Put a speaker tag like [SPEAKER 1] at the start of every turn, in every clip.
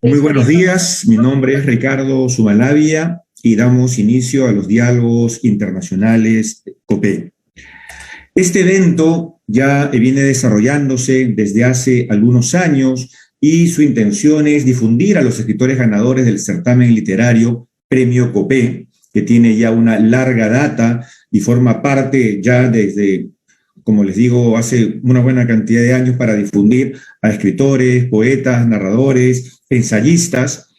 [SPEAKER 1] Muy buenos días, mi nombre es Ricardo Sumalavia y damos inicio a los diálogos internacionales COPE. Este evento ya viene desarrollándose desde hace algunos años y su intención es difundir a los escritores ganadores del certamen literario Premio COPE, que tiene ya una larga data y forma parte ya desde, como les digo, hace una buena cantidad de años para difundir a escritores, poetas, narradores, ensayistas,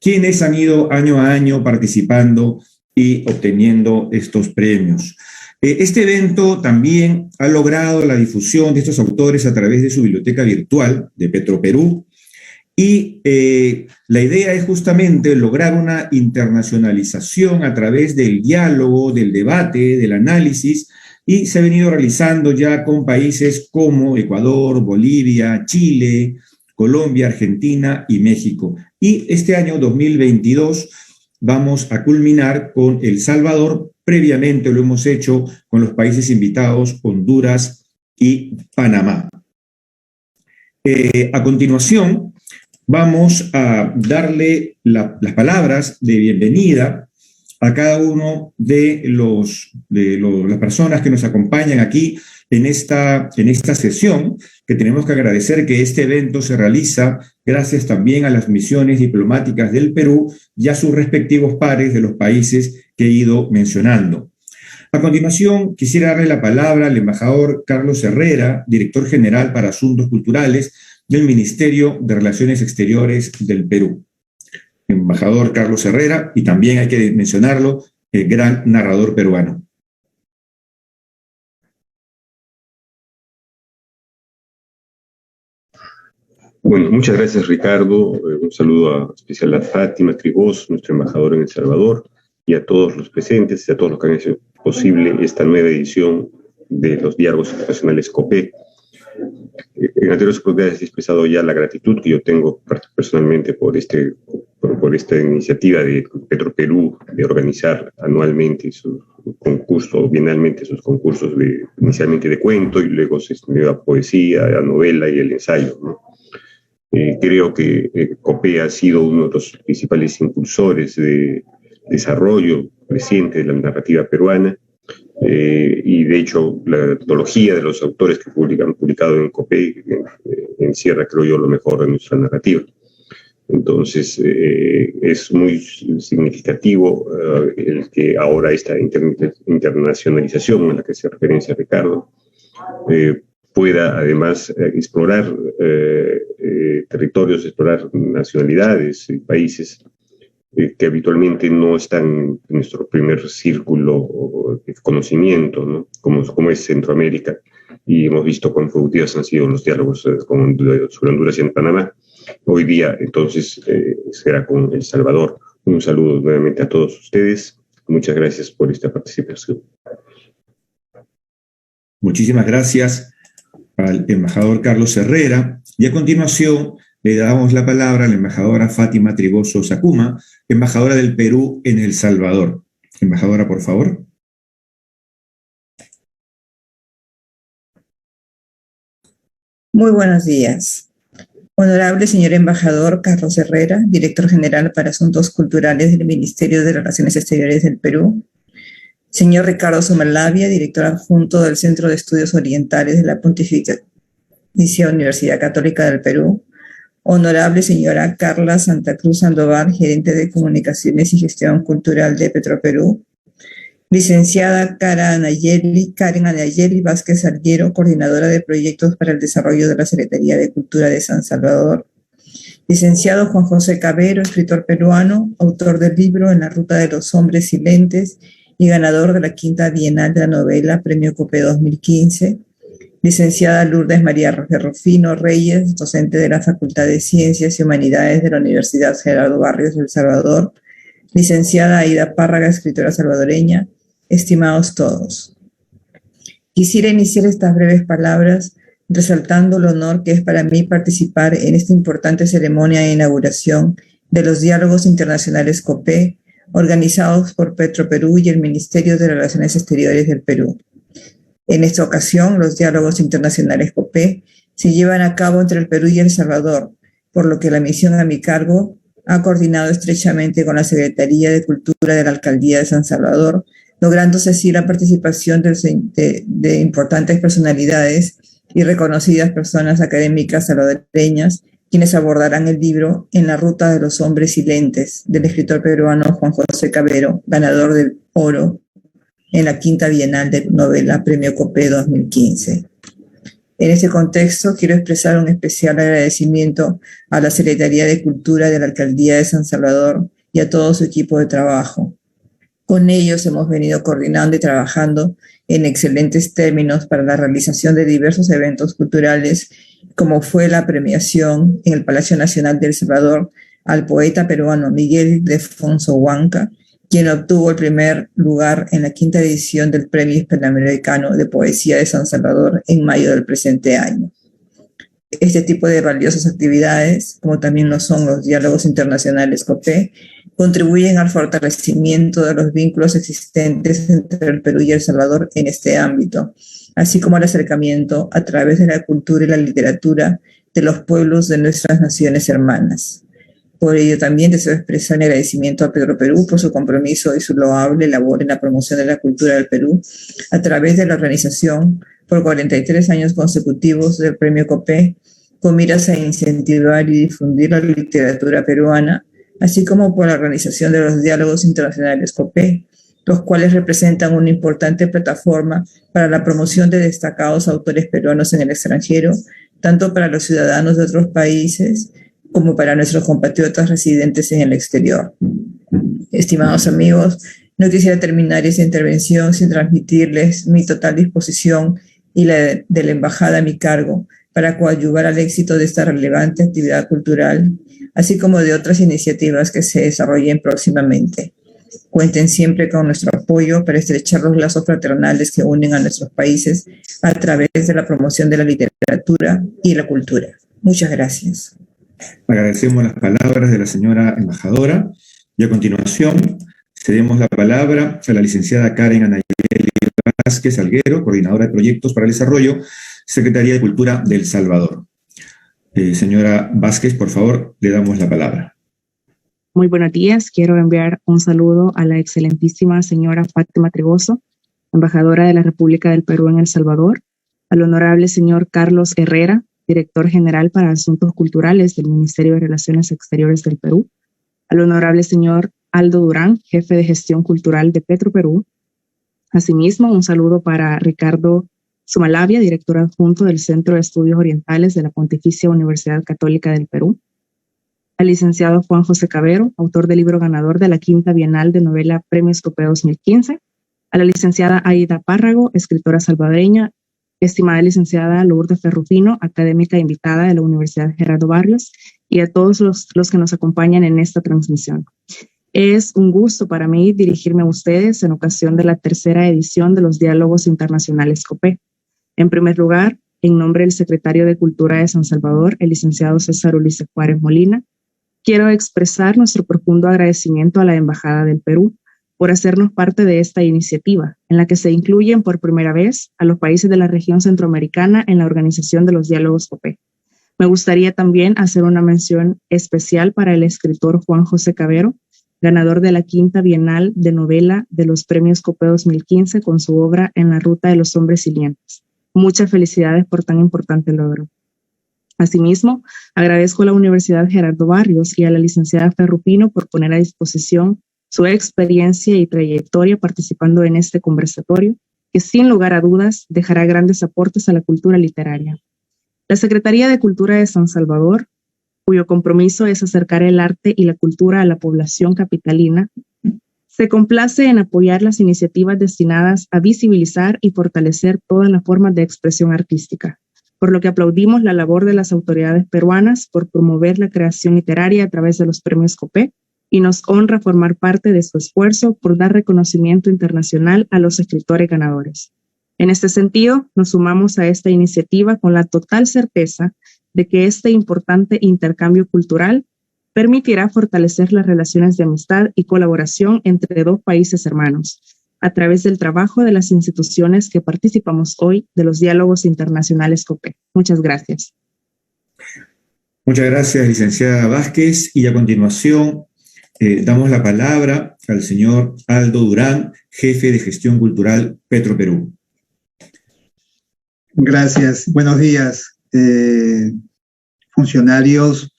[SPEAKER 1] quienes han ido año a año participando y obteniendo estos premios. Este evento también ha logrado la difusión de estos autores a través de su biblioteca virtual de Petroperú y la idea es justamente lograr una internacionalización a través del diálogo, del debate, del análisis, y se ha venido realizando ya con países como Ecuador, Bolivia, Chile, Colombia, Argentina y México. Y este año 2022 vamos a culminar con El Salvador. Previamente lo hemos hecho con los países invitados, Honduras y Panamá. A continuación, vamos a darle las palabras de bienvenida a cada uno de las personas que nos acompañan aquí en esta sesión, que tenemos que agradecer que este evento se realiza gracias también a las misiones diplomáticas del Perú y a sus respectivos pares de los países que he ido mencionando. A continuación, quisiera darle la palabra al embajador Carlos Herrera, director general para Asuntos Culturales del Ministerio de Relaciones Exteriores del Perú. Embajador Carlos Herrera, y también hay que mencionarlo, el gran narrador peruano.
[SPEAKER 2] Bueno, muchas gracias, Ricardo. Un saludo especial a Fátima Tribós, nuestro embajador en El Salvador, y a todos los presentes y a todos los que han hecho posible esta nueva edición de los diálogos internacionales COPE. En anteriores oportunidades he expresado ya la gratitud que yo tengo personalmente por esta iniciativa de Petroperú de organizar anualmente su concurso, bienalmente sus concursos inicialmente de cuento y luego se extendió a poesía, a novela y el ensayo, ¿no? Creo que COPE ha sido uno de los principales impulsores de desarrollo reciente de la narrativa peruana, y de hecho la metodología de los autores que han publicado en COPE encierra, creo yo, lo mejor de nuestra narrativa. Entonces es muy significativo el que ahora esta internacionalización a la que se referencia Ricardo pueda además explorar territorios, explorar nacionalidades y países que habitualmente no están en nuestro primer círculo de conocimiento, ¿no? como es Centroamérica, y hemos visto cuán productivos han sido los diálogos sobre Honduras y en Panamá. Hoy día, entonces, será con El Salvador. Un saludo nuevamente a todos ustedes. Muchas gracias por esta participación.
[SPEAKER 1] Muchísimas gracias al embajador Carlos Herrera. Y a continuación le damos la palabra a la embajadora Fátima Triboso Sacuma, embajadora del Perú en El Salvador. Embajadora, por favor.
[SPEAKER 3] Muy buenos días. Honorable señor embajador Carlos Herrera, director general para Asuntos Culturales del Ministerio de Relaciones Exteriores del Perú. Señor Ricardo Sumalavia, director adjunto del Centro de Estudios Orientales de la Pontificia Universidad Católica del Perú. Honorable señora Carla Santa Cruz Sandoval, gerente de Comunicaciones y Gestión Cultural de Petroperú. Licenciada Karen Anayeli Vázquez Arguero, coordinadora de proyectos para el desarrollo de la Secretaría de Cultura de San Salvador. Licenciado Juan José Cabero, escritor peruano, autor del libro En la Ruta de los Hombres Silentes y ganador de la Quinta Bienal de la Novela, Premio COPE 2015. Licenciada Lourdes María Rufino Reyes, docente de la Facultad de Ciencias y Humanidades de la Universidad Gerardo Barrios de El Salvador. Licenciada Aida Párraga, escritora salvadoreña. Estimados todos, quisiera iniciar estas breves palabras resaltando el honor que es para mí participar en esta importante ceremonia de inauguración de los diálogos internacionales COPE, organizados por Petroperú y el Ministerio de Relaciones Exteriores del Perú. En esta ocasión, los diálogos internacionales COPE se llevan a cabo entre el Perú y El Salvador, por lo que la misión a mi cargo ha coordinado estrechamente con la Secretaría de Cultura de la Alcaldía de San Salvador, lográndose así la participación de importantes personalidades y reconocidas personas académicas salvadoreñas, quienes abordarán el libro En la ruta de los hombres silentes, del escritor peruano Juan José Cabero, ganador del oro en la Quinta Bienal de Novela Premio Copé 2015. En este contexto, quiero expresar un especial agradecimiento a la Secretaría de Cultura de la Alcaldía de San Salvador y a todo su equipo de trabajo. Con ellos hemos venido coordinando y trabajando en excelentes términos para la realización de diversos eventos culturales, como fue la premiación en el Palacio Nacional de El Salvador al poeta peruano Miguel Ildefonso Huanca, quien obtuvo el primer lugar en la quinta edición del Premio Hispanoamericano de Poesía de San Salvador en mayo del presente año. Este tipo de valiosas actividades, como también lo son los diálogos internacionales COPE, contribuyen al fortalecimiento de los vínculos existentes entre el Perú y El Salvador en este ámbito, así como el acercamiento a través de la cultura y la literatura de los pueblos de nuestras naciones hermanas. Por ello, también deseo expresar mi agradecimiento a Pedro Perú por su compromiso y su loable labor en la promoción de la cultura del Perú a través de la organización por 43 años consecutivos del Premio COPE, con miras a incentivar y difundir la literatura peruana, así como por la organización de los diálogos internacionales COPE, los cuales representan una importante plataforma para la promoción de destacados autores peruanos en el extranjero, tanto para los ciudadanos de otros países como para nuestros compatriotas residentes en el exterior. Estimados amigos, no quisiera terminar esta intervención sin transmitirles mi total disposición y la de la embajada a mi cargo para coadyuvar al éxito de esta relevante actividad cultural, así como de otras iniciativas que se desarrollen próximamente. Cuenten siempre con nuestro apoyo para estrechar los lazos fraternales que unen a nuestros países a través de la promoción de la literatura y la cultura. Muchas gracias.
[SPEAKER 1] Agradecemos las palabras de la señora embajadora y a continuación cedemos la palabra a la licenciada Karen Anayeli Vázquez Alguero, coordinadora de proyectos para el desarrollo, Secretaría de Cultura de El Salvador. Señora Vázquez, por favor, le damos la palabra.
[SPEAKER 4] Muy buenos días. Quiero enviar un saludo a la excelentísima señora Fátima Trigoso, embajadora de la República del Perú en El Salvador, al honorable señor Carlos Herrera, director general para Asuntos Culturales del Ministerio de Relaciones Exteriores del Perú, al honorable señor Aldo Durán, jefe de gestión cultural de Petroperú. Asimismo, un saludo para Ricardo Sumalavia, director adjunto del Centro de Estudios Orientales de la Pontificia Universidad Católica del Perú, al licenciado Juan José Cabero, autor del libro ganador de la Quinta Bienal de Novela Premios Copé 2015, a la licenciada Aida Párrago, escritora salvadoreña, estimada licenciada Lourdes Ferrufino, académica invitada de la Universidad Gerardo Barrios, y a todos los que nos acompañan en esta transmisión. Es un gusto para mí dirigirme a ustedes en ocasión de la tercera edición de los Diálogos Internacionales COPE. En primer lugar, en nombre del secretario de Cultura de San Salvador, el licenciado César Ulises Juárez Molina, quiero expresar nuestro profundo agradecimiento a la Embajada del Perú por hacernos parte de esta iniciativa, en la que se incluyen por primera vez a los países de la región centroamericana en la organización de los diálogos COPE. Me gustaría también hacer una mención especial para el escritor Juan José Cabero, ganador de la Quinta Bienal de Novela de los Premios COPE 2015 con su obra En la Ruta de los Hombres Silentes. Muchas felicidades por tan importante logro. Asimismo, agradezco a la Universidad Gerardo Barrios y a la licenciada Ferrufino por poner a disposición su experiencia y trayectoria participando en este conversatorio, que sin lugar a dudas dejará grandes aportes a la cultura literaria. La Secretaría de Cultura de San Salvador, cuyo compromiso es acercar el arte y la cultura a la población capitalina, se complace en apoyar las iniciativas destinadas a visibilizar y fortalecer todas las formas de expresión artística, por lo que aplaudimos la labor de las autoridades peruanas por promover la creación literaria a través de los premios COPE, y nos honra formar parte de su esfuerzo por dar reconocimiento internacional a los escritores ganadores. En este sentido, nos sumamos a esta iniciativa con la total certeza de que este importante intercambio cultural permitirá fortalecer las relaciones de amistad y colaboración entre dos países hermanos, a través del trabajo de las instituciones que participamos hoy de los diálogos internacionales COPE. Muchas gracias.
[SPEAKER 1] Muchas gracias, licenciada Vázquez. Y a continuación damos la palabra al señor Aldo Durán, jefe de gestión cultural Petroperú.
[SPEAKER 5] Gracias. Buenos días, funcionarios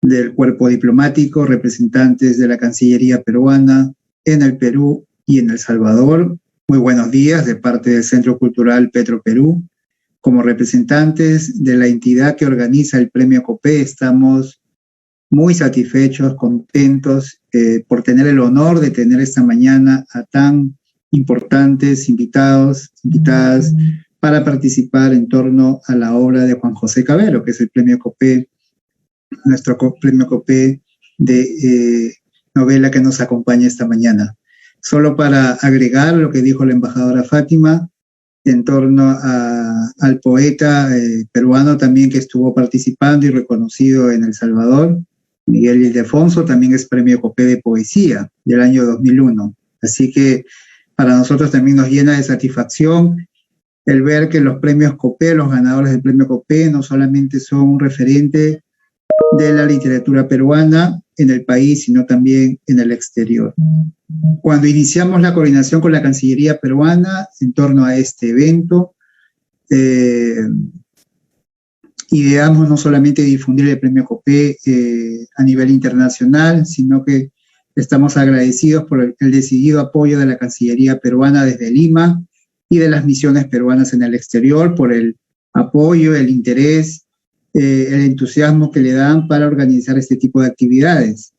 [SPEAKER 5] del cuerpo diplomático, representantes de la Cancillería peruana en el Perú y en El Salvador. Muy buenos días de parte del Centro Cultural Petroperú. Como representantes de la entidad que organiza el Premio COPE, estamos muy satisfechos, contentos por tener el honor de tener esta mañana a tan importantes invitadas para participar en torno a la obra de Juan José Cavero, que es el Premio COPE, nuestro Premio COPE de novela que nos acompaña esta mañana. Solo para agregar lo que dijo la embajadora Fátima en torno al poeta peruano también que estuvo participando y reconocido en El Salvador, Miguel Ildefonso, también es Premio COPE de Poesía del año 2001. Así que para nosotros también nos llena de satisfacción el ver que los premios COPE, los ganadores del Premio COPE, no solamente son un referente de la literatura peruana en el país, sino también en el exterior. Cuando iniciamos la coordinación con la Cancillería peruana en torno a este evento, ideamos no solamente difundir el Premio COPE a nivel internacional, sino que estamos agradecidos por el decidido apoyo de la Cancillería peruana desde Lima y de las misiones peruanas en el exterior, por el apoyo, el interés, el entusiasmo que le dan para organizar este tipo de actividades.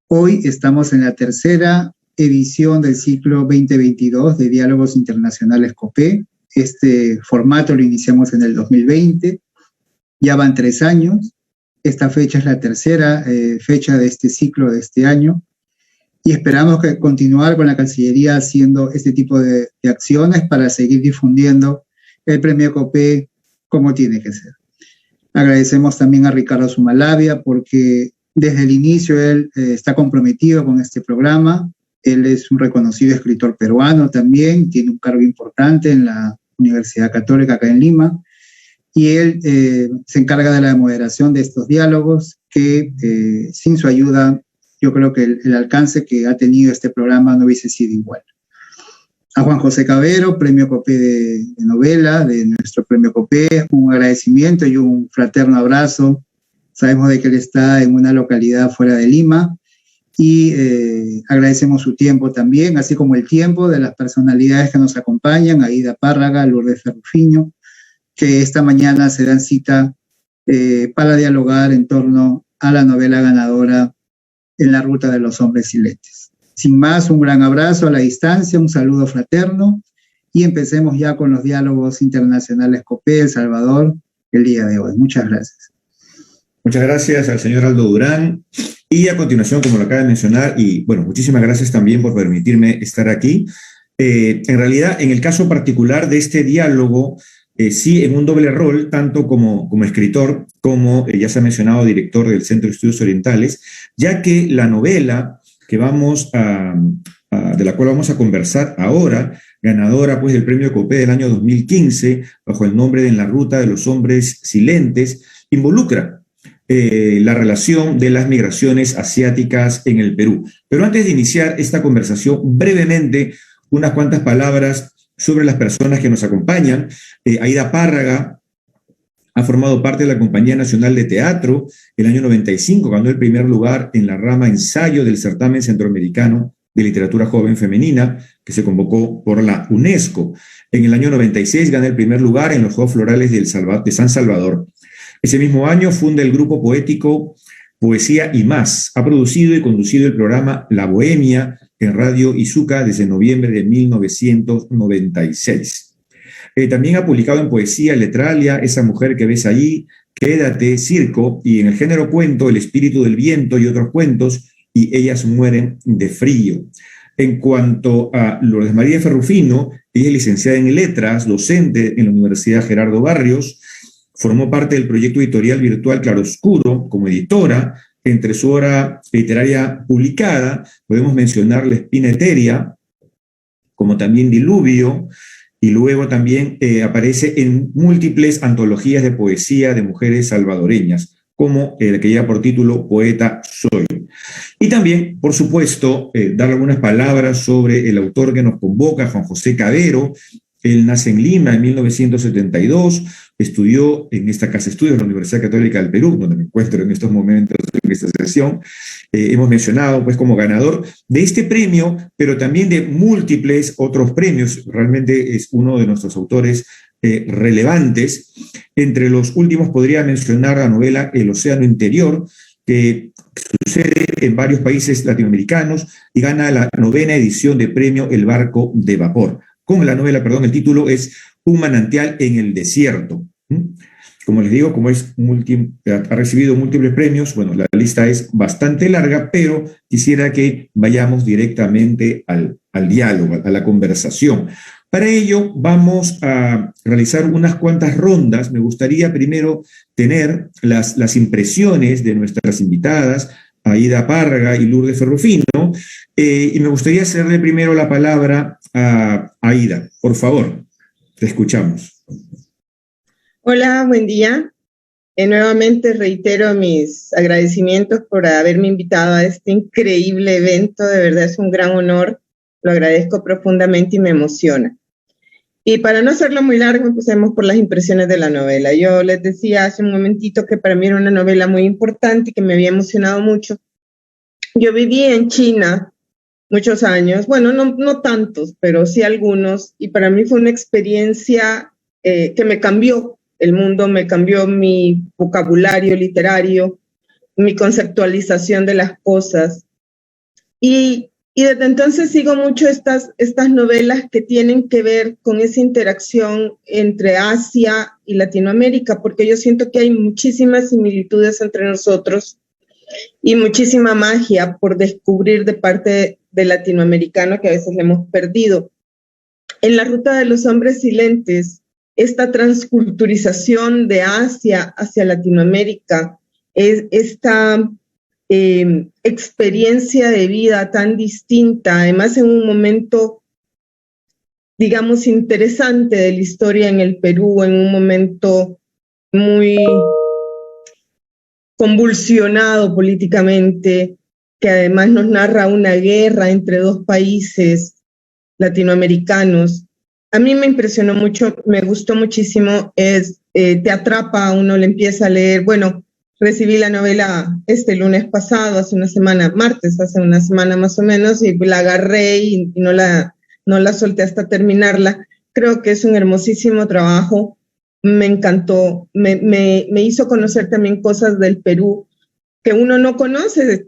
[SPEAKER 5] Hoy estamos en la tercera edición del ciclo 2022 de Diálogos Internacionales COPE. Este formato lo iniciamos en el 2020, ya van 3 años. Esta fecha es la tercera fecha de este ciclo de este año y esperamos que continuar con la Cancillería haciendo este tipo de acciones para seguir difundiendo el Premio COPE como tiene que ser. Agradecemos también a Ricardo Sumalavia porque desde el inicio él está comprometido con este programa. Él es un reconocido escritor peruano también, tiene un cargo importante en la Universidad Católica acá en Lima, y él se encarga de la moderación de estos diálogos que sin su ayuda yo creo que el alcance que ha tenido este programa no hubiese sido igual. A Juan José Cavero, Premio COPE de novela, de nuestro Premio COPE, un agradecimiento y un fraterno abrazo. Sabemos de que él está en una localidad fuera de Lima y agradecemos su tiempo también, así como el tiempo de las personalidades que nos acompañan, Aida Párraga, Lourdes Ferrufiño, que esta mañana se dan cita para dialogar en torno a la novela ganadora En la ruta de los hombres silentes. Sin más, un gran abrazo a la distancia, un saludo fraterno y empecemos ya con los diálogos internacionales COPE El Salvador el día de hoy. Muchas gracias.
[SPEAKER 1] Muchas gracias al señor Aldo Durán. Y a continuación, como lo acaba de mencionar, y bueno, muchísimas gracias también por permitirme estar aquí. En realidad, en el caso particular de este diálogo, sí, en un doble rol, tanto como escritor, como ya se ha mencionado, director del Centro de Estudios Orientales, ya que la novela que de la cual vamos a conversar ahora, ganadora pues del Premio COPE del año 2015, bajo el nombre de En la ruta de los hombres silentes, involucra la relación de las migraciones asiáticas en el Perú. Pero antes de iniciar esta conversación, brevemente, unas cuantas palabras sobre las personas que nos acompañan. Aida Párraga ha formado parte de la Compañía Nacional de Teatro. El año 95 ganó el primer lugar en la rama ensayo del certamen centroamericano de literatura joven femenina, que se convocó por la UNESCO. En el año 96 gana el primer lugar en los Juegos Florales de San Salvador. Ese mismo año funda el grupo poético Poesía y Más. Ha producido y conducido el programa La Bohemia en Radio Izuca desde noviembre de 1996. También ha publicado en poesía Letralia, Esa mujer que ves allí, Quédate, Circo, y en el género cuento El espíritu del viento y otros cuentos, y Ellas mueren de frío. En cuanto a Lourdes María Ferrufino, ella es licenciada en letras, docente en la Universidad Gerardo Barrios, formó parte del proyecto editorial virtual Claroscuro como editora. Entre su obra literaria publicada podemos mencionar La espina etérea, como también Diluvio, y luego también aparece en múltiples antologías de poesía de mujeres salvadoreñas, como el que lleva por título Poeta Soy. Y también, por supuesto, dar algunas palabras sobre el autor que nos convoca, Juan José Cavero. Él nace en Lima en 1972, estudió en esta casa de estudios de la Universidad Católica del Perú, donde me encuentro en estos momentos en esta sesión. Hemos mencionado pues como ganador de este premio, pero también de múltiples otros premios. Realmente es uno de nuestros autores relevantes. Entre los últimos podría mencionar la novela El Océano Interior, que sucede en varios países latinoamericanos y gana la 9ª edición de premio El Barco de Vapor. Con la novela, perdón, el título es Un manantial en el desierto. Como les digo, como ha recibido múltiples premios, bueno, la lista es bastante larga, pero quisiera que vayamos directamente al diálogo, a la conversación. Para ello vamos a realizar unas cuantas rondas. Me gustaría primero tener las impresiones de nuestras invitadas, Aida Parga y Lourdes Ferrufino, y me gustaría hacerle primero la palabra a Aida. Por favor, te escuchamos.
[SPEAKER 6] Hola, buen día. Nuevamente reitero mis agradecimientos por haberme invitado a este increíble evento. De verdad es un gran honor. Lo agradezco profundamente y me emociona. Y para no hacerlo muy largo, empecemos por las impresiones de la novela. Yo les decía hace un momentito que para mí era una novela muy importante y que me había emocionado mucho. Yo viví en China muchos años, bueno, no tantos, pero sí algunos, y para mí fue una experiencia que me cambió el mundo, me cambió mi vocabulario literario, mi conceptualización de las cosas. Y desde entonces sigo mucho estas novelas que tienen que ver con esa interacción entre Asia y Latinoamérica, porque yo siento que hay muchísimas similitudes entre nosotros y muchísima magia por descubrir de parte del latinoamericano que a veces le hemos perdido. En La Ruta de los Hombres Silentes, esta transculturización de Asia hacia Latinoamérica, esta experiencia de vida tan distinta, además en un momento, digamos, interesante de la historia en el Perú, en un momento muy convulsionado políticamente, que además nos narra una guerra entre dos países latinoamericanos. A mí me impresionó mucho, me gustó muchísimo, te atrapa, uno le empieza a leer. Bueno, recibí la novela este lunes pasado, hace una semana, martes, hace una semana más o menos, y la agarré y no la solté hasta terminarla. Creo que es un hermosísimo trabajo, me encantó, me hizo conocer también cosas del Perú que uno no conoce.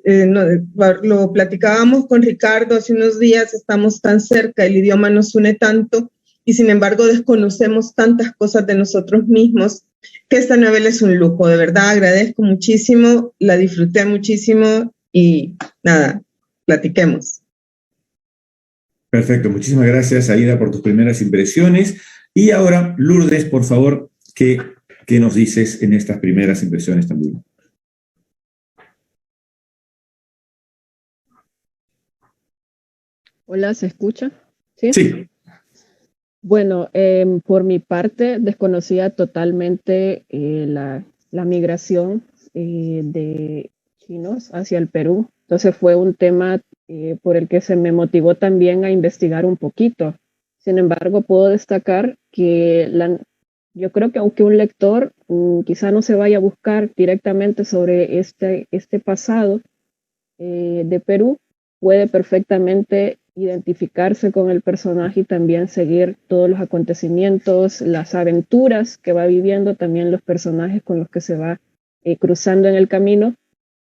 [SPEAKER 6] Lo platicábamos con Ricardo hace unos días, estamos tan cerca, el idioma nos une tanto, y sin embargo desconocemos tantas cosas de nosotros mismos, que esta novela es un lujo. De verdad agradezco muchísimo, la disfruté muchísimo y nada, platiquemos.
[SPEAKER 1] Perfecto, muchísimas gracias Aida por tus primeras impresiones. Y ahora, Lourdes, por favor, ¿qué nos dices en estas primeras impresiones también?
[SPEAKER 7] Hola, ¿se escucha? Sí.
[SPEAKER 1] Sí.
[SPEAKER 7] Bueno, por mi parte, desconocía totalmente la migración de chinos hacia el Perú. Entonces fue un tema por el que se me motivó también a investigar un poquito. Sin embargo, puedo destacar que yo creo que aunque un lector quizá no se vaya a buscar directamente sobre este pasado de Perú, puede perfectamente identificarse con el personaje y también seguir todos los acontecimientos, las aventuras que va viviendo, también los personajes con los que se va cruzando en el camino.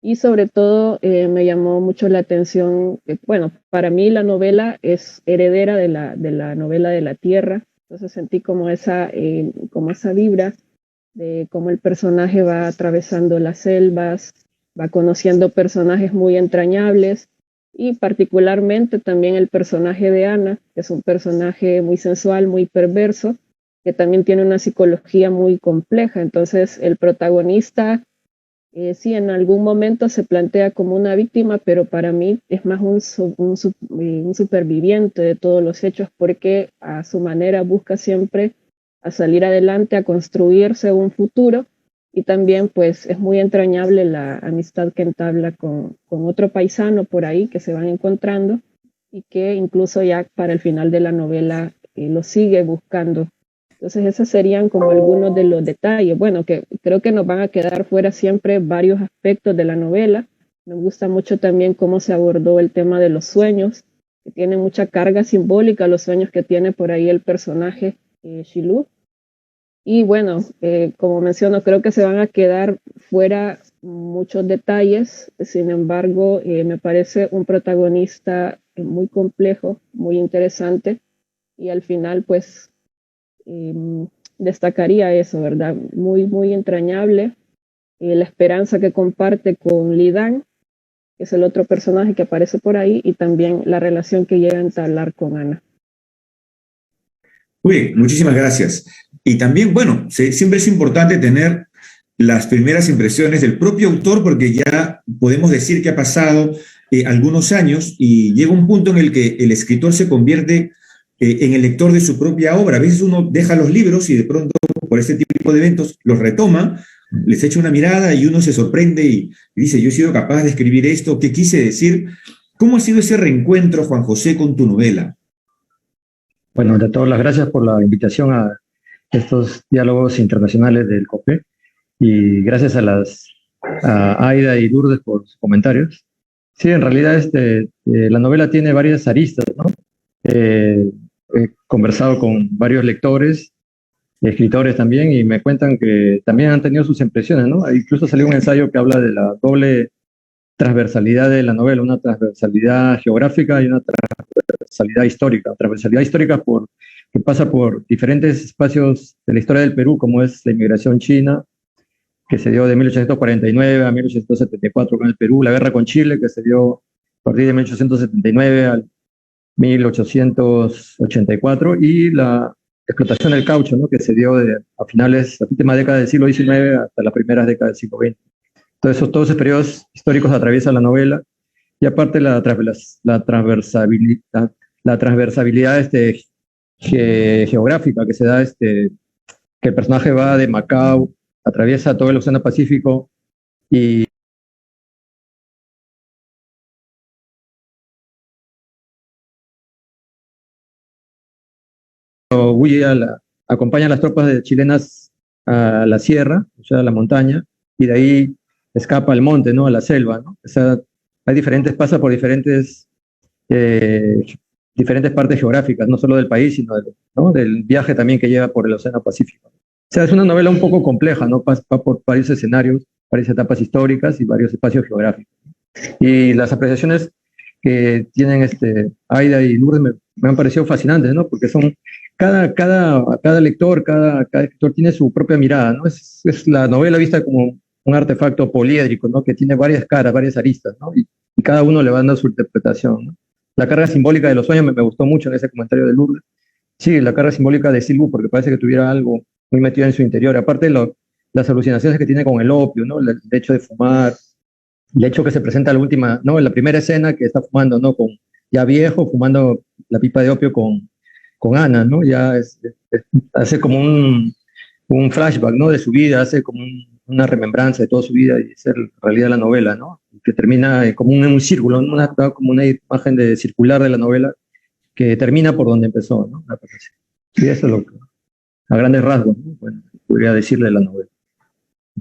[SPEAKER 7] Y sobre todo me llamó mucho la atención, bueno, para mí la novela es heredera de la novela de La Tierra, entonces sentí como esa vibra de cómo el personaje va atravesando las selvas, va conociendo personajes muy entrañables, y particularmente también el personaje de Ana, que es un personaje muy sensual, muy perverso, que también tiene una psicología muy compleja. Entonces el protagonista sí en algún momento se plantea como una víctima, pero para mí es más un superviviente de todos los hechos, porque a su manera busca siempre a salir adelante, a construirse un futuro, Y también pues es muy entrañable la amistad que entabla con otro paisano por ahí que se van encontrando y que incluso ya para el final de la novela lo sigue buscando. Entonces esos serían como algunos de los detalles. Bueno, que creo que nos van a quedar fuera siempre varios aspectos de la novela. Me gusta mucho también cómo se abordó el tema de los sueños, que tiene mucha carga simbólica, los sueños que tiene por ahí el personaje Shilú. Y bueno, como menciono, creo que se van a quedar fuera muchos detalles. Sin embargo, me parece un protagonista muy complejo, muy interesante. Y al final, pues, destacaría eso, ¿verdad? Muy, muy entrañable. La esperanza que comparte con Lidan, que es el otro personaje que aparece por ahí, y también la relación que llega a entablar con Ana.
[SPEAKER 1] Muy bien, muchísimas gracias. Y también, bueno, siempre es importante tener las primeras impresiones del propio autor porque ya podemos decir que ha pasado algunos años y llega un punto en el que el escritor se convierte en el lector de su propia obra. A veces uno deja los libros y de pronto por este tipo de eventos los retoma, les echa una mirada y uno se sorprende y dice, yo he sido capaz de escribir esto, ¿qué quise decir? ¿Cómo ha sido ese reencuentro, Juan José, con tu novela?
[SPEAKER 8] Bueno, de todas las gracias por la invitación a estos diálogos internacionales del COPE y gracias a Aida y Lourdes por sus comentarios. Sí, en realidad la novela tiene varias aristas, ¿no? He conversado con varios lectores, escritores también, y me cuentan que también han tenido sus impresiones, ¿no? Incluso salió un ensayo que habla de la doble transversalidad de la novela, una transversalidad geográfica y una transversalidad histórica. Transversalidad histórica que pasa por diferentes espacios de la historia del Perú, como es la inmigración china, que se dio de 1849 a 1874 con el Perú, la guerra con Chile, que se dio a partir de 1879 al 1884, y la explotación del caucho, ¿no? Que se dio a finales, la última década del siglo XIX hasta las primeras décadas del siglo XX. Entonces, todos esos periodos históricos atraviesan la novela, y aparte la transversabilidad geográfica que se da, que el personaje va de Macao, atraviesa todo el Océano Pacífico y huye acompaña a las tropas chilenas a la sierra, o sea, a la montaña, y de ahí escapa al monte, ¿no? A la selva, ¿no? O sea, pasa por diferentes partes geográficas, no solo del país, sino ¿no? Del viaje también que lleva por el Océano Pacífico. O sea, es una novela un poco compleja, ¿no? Va por varios escenarios, varias etapas históricas y varios espacios geográficos. Y las apreciaciones que tienen Aida y Lourdes me han parecido fascinantes, ¿no? Porque son cada lector, cada escritor tiene su propia mirada, ¿no? Es la novela vista como un artefacto poliédrico, ¿no? Que tiene varias caras, varias aristas, ¿no? Y cada uno le va dando su interpretación, ¿no? La carga simbólica de los sueños me gustó mucho en ese comentario de Lourdes. Sí, la carga simbólica de Silbu, porque parece que tuviera algo muy metido en su interior. Aparte, las alucinaciones que tiene con el opio, ¿no? El hecho de fumar, el hecho que se presenta ¿no? En la primera escena que está fumando, ¿no? Ya viejo, fumando la pipa de opio con Ana, ¿no? Ya hace como un flashback, ¿no? De su vida, hace como una remembranza de toda su vida y es en realidad la novela, ¿no? Que termina como un círculo, ¿no? Como una imagen circular de la novela que termina por donde empezó, ¿no? Y eso es lo que, a grandes rasgos, ¿no? Bueno, podría decirle de la novela.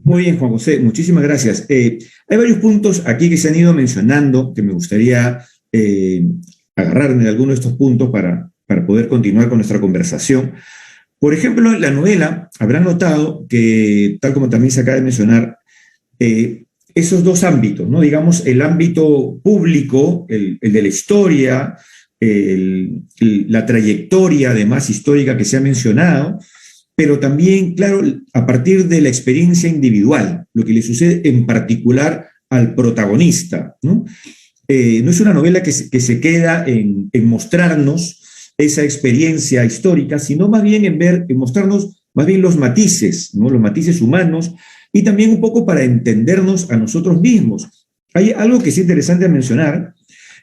[SPEAKER 1] Muy bien, Juan José, muchísimas gracias. Hay varios puntos aquí que se han ido mencionando que me gustaría agarrarme de algunos de estos puntos para poder continuar con nuestra conversación. Por ejemplo, en la novela habrán notado que, tal como también se acaba de mencionar, esos dos ámbitos, ¿no? Digamos, el ámbito público, el de la historia, la trayectoria además histórica que se ha mencionado, pero también, claro, a partir de la experiencia individual, lo que le sucede en particular al protagonista, ¿no? No es una novela que se queda en mostrarnos esa experiencia histórica, sino más bien en mostrarnos más bien los matices, ¿no? Los matices humanos, y también un poco para entendernos a nosotros mismos. Hay algo que es interesante mencionar.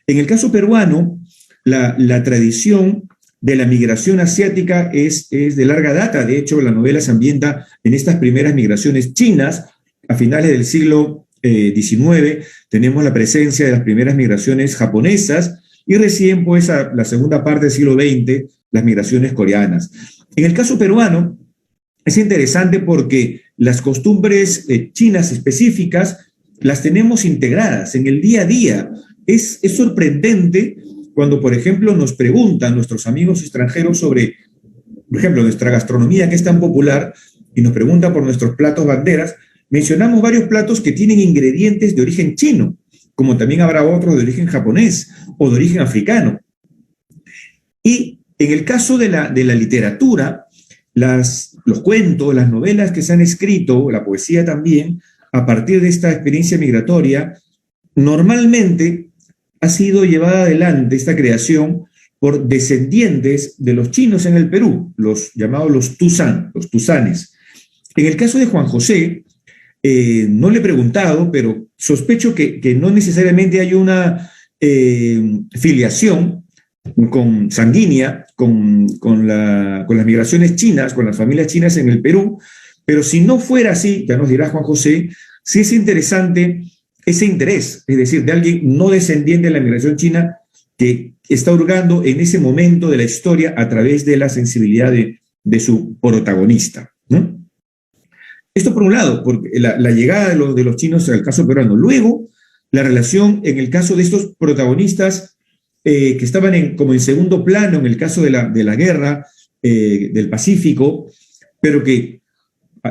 [SPEAKER 1] En el caso peruano, la tradición de la migración asiática es de larga data. De hecho, la novela se ambienta en estas primeras migraciones chinas. A finales del siglo XIX tenemos la presencia de las primeras migraciones japonesas y recién, pues, a la segunda parte del siglo XX, las migraciones coreanas. En el caso peruano, es interesante porque las costumbres chinas específicas las tenemos integradas en el día a día. Es sorprendente cuando, por ejemplo, nos preguntan nuestros amigos extranjeros sobre, por ejemplo, nuestra gastronomía que es tan popular y nos preguntan por nuestros platos banderas. Mencionamos varios platos que tienen ingredientes de origen chino, como también habrá otros de origen japonés o de origen africano. Y en el caso de la literatura, los cuentos, las novelas que se han escrito, la poesía también, a partir de esta experiencia migratoria, normalmente ha sido llevada adelante esta creación por descendientes de los chinos en el Perú, los llamados los tusanes. En el caso de Juan José, no le he preguntado, pero sospecho que no necesariamente hay una filiación sanguínea con las migraciones chinas, con las familias chinas en el Perú, pero si no fuera así, ya nos dirá Juan José, sí es interesante ese interés, es decir, de alguien no descendiente de la migración china que está hurgando en ese momento de la historia a través de la sensibilidad de su protagonista, ¿no? Esto por un lado, porque la llegada de los chinos al caso peruano. Luego, la relación en el caso de estos protagonistas que estaban como en segundo plano en el caso de la guerra del Pacífico, pero que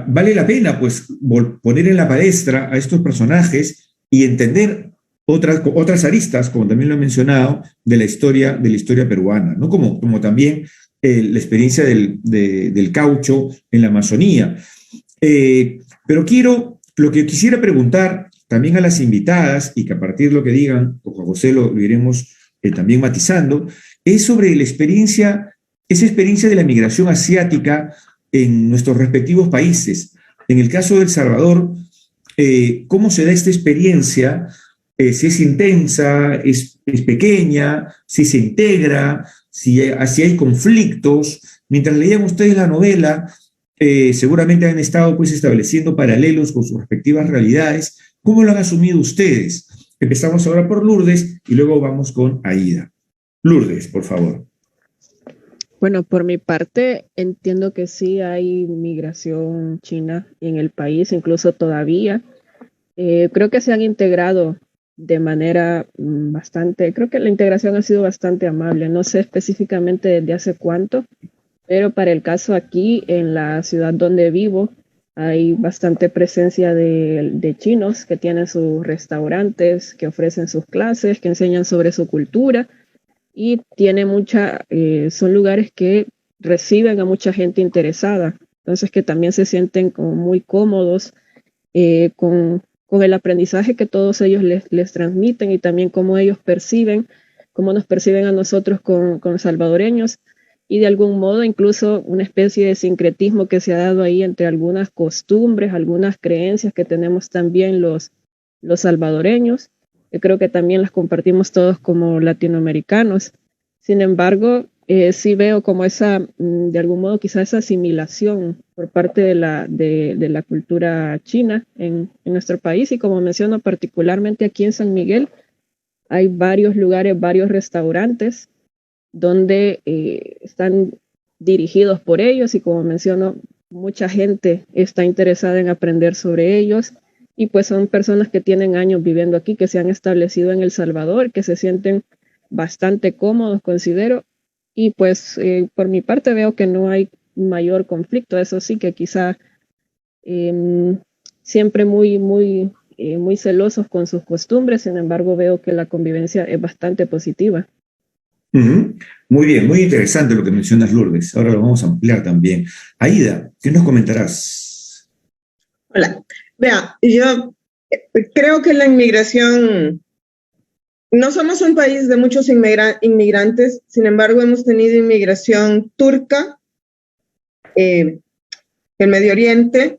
[SPEAKER 1] vale la pena pues poner en la palestra a estos personajes y entender otras aristas, como también lo he mencionado, de la historia peruana, ¿no? Como también la experiencia del caucho en la Amazonía. Pero lo que quisiera preguntar también a las invitadas, y que a partir de lo que digan, con Juan José lo iremos también matizando, es sobre esa experiencia de la migración asiática en nuestros respectivos países. En el caso de El Salvador, ¿cómo se da esta experiencia? Si es intensa, es pequeña, si se integra, si hay conflictos. Mientras leían ustedes la novela, seguramente han estado pues estableciendo paralelos con sus respectivas realidades. ¿Cómo lo han asumido ustedes? Empezamos ahora por Lourdes y luego vamos con Aida. Lourdes, por favor.
[SPEAKER 7] Bueno, por mi parte, entiendo que sí hay migración china en el país, incluso todavía. Creo que se han integrado de manera creo que la integración ha sido bastante amable. No sé específicamente desde hace cuánto, pero para el caso aquí, en la ciudad donde vivo, hay bastante presencia de chinos que tienen sus restaurantes, que ofrecen sus clases, que enseñan sobre su cultura y son lugares que reciben a mucha gente interesada. Entonces que también se sienten como muy cómodos con el aprendizaje que todos ellos les transmiten y también cómo ellos cómo nos perciben a nosotros con salvadoreños. Y de algún modo incluso una especie de sincretismo que se ha dado ahí entre algunas costumbres, algunas creencias que tenemos también los salvadoreños, que creo que también las compartimos todos como latinoamericanos. Sin embargo, sí veo como de algún modo quizá esa asimilación por parte de la cultura china en nuestro país, y como menciono particularmente aquí en San Miguel, hay varios lugares, varios restaurantes donde están dirigidos por ellos y como menciono, mucha gente está interesada en aprender sobre ellos y pues son personas que tienen años viviendo aquí, que se han establecido en El Salvador, que se sienten bastante cómodos, considero, y pues por mi parte veo que no hay mayor conflicto. Eso sí, que quizá siempre muy celosos con sus costumbres, sin embargo veo que la convivencia es bastante positiva.
[SPEAKER 1] Muy bien, muy interesante lo que mencionas, Lourdes. Ahora lo vamos a ampliar también. Aida, ¿qué nos comentarás?
[SPEAKER 6] Hola. Vea, yo creo que la inmigración, no somos un país de muchos inmigrantes, sin embargo hemos tenido inmigración turca, del Medio Oriente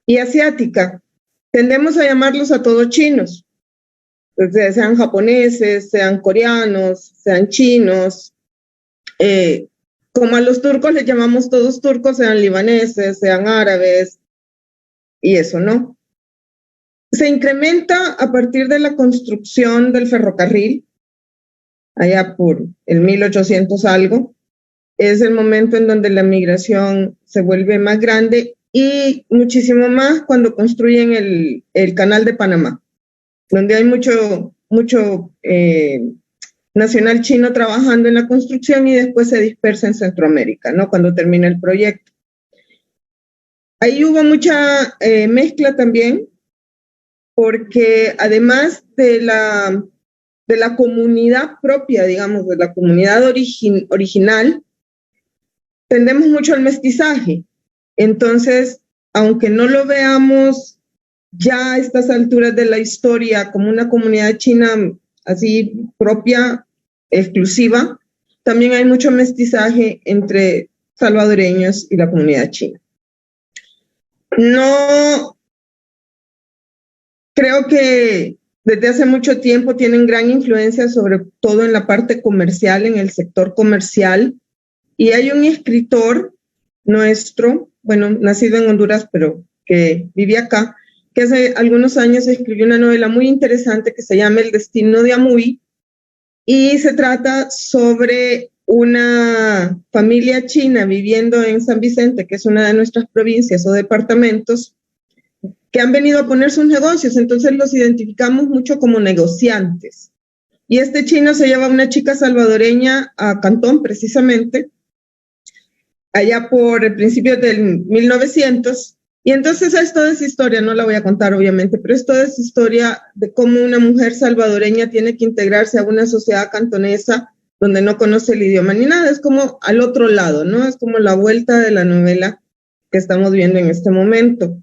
[SPEAKER 6] y asiática. Tendemos a llamarlos a todos chinos. Sean japoneses, sean coreanos, sean chinos, Como a los turcos les llamamos todos turcos, sean libaneses, sean árabes, y eso, ¿no? Se incrementa a partir de la construcción del ferrocarril, allá por el 1800 algo. Es el momento en donde la migración se vuelve más grande y muchísimo más cuando construyen el canal de Panamá, donde hay mucho nacional chino trabajando en la construcción y después se dispersa en Centroamérica, ¿no? Cuando termina el proyecto. Ahí hubo mucha mezcla también, porque además de la comunidad propia, digamos, de la comunidad original, tendemos mucho al mestizaje. Entonces, aunque no lo veamos ya a estas alturas de la historia como una comunidad china así propia, exclusiva, también hay mucho mestizaje entre salvadoreños y la comunidad china. No, creo que desde hace mucho tiempo tienen gran influencia, sobre todo en la parte comercial, en el sector comercial. Y hay un escritor nuestro, bueno, nacido en Honduras, pero que vive acá, que hace algunos años escribió una novela muy interesante que se llama El destino de Amuy, y se trata sobre una familia china viviendo en San Vicente, que es una de nuestras provincias o departamentos, que han venido a poner sus negocios. Entonces los identificamos mucho como negociantes. Y este chino se lleva a una chica salvadoreña a Cantón, precisamente, allá por el principio del 1900. Y entonces es toda esa historia, no la voy a contar obviamente, pero es toda esa historia de cómo una mujer salvadoreña tiene que integrarse a una sociedad cantonesa donde no conoce el idioma ni nada. Es como al otro lado, ¿no? Es como la vuelta de la novela que estamos viendo en este momento.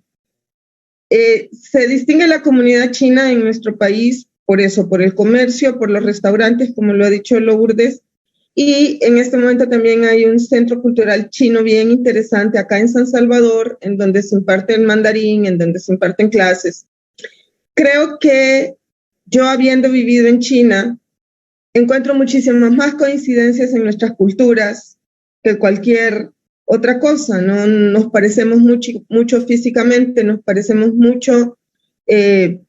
[SPEAKER 6] Se distingue la comunidad china en nuestro país por eso, por el comercio, por los restaurantes, como lo ha dicho Lourdes, y en este momento también hay un centro cultural chino bien interesante acá en San Salvador, en donde se imparte el mandarín, en donde se imparten clases. Creo que yo, habiendo vivido en China, encuentro muchísimas más coincidencias en nuestras culturas que cualquier otra cosa, ¿no? Nos parecemos mucho físicamente, nos parecemos mucho en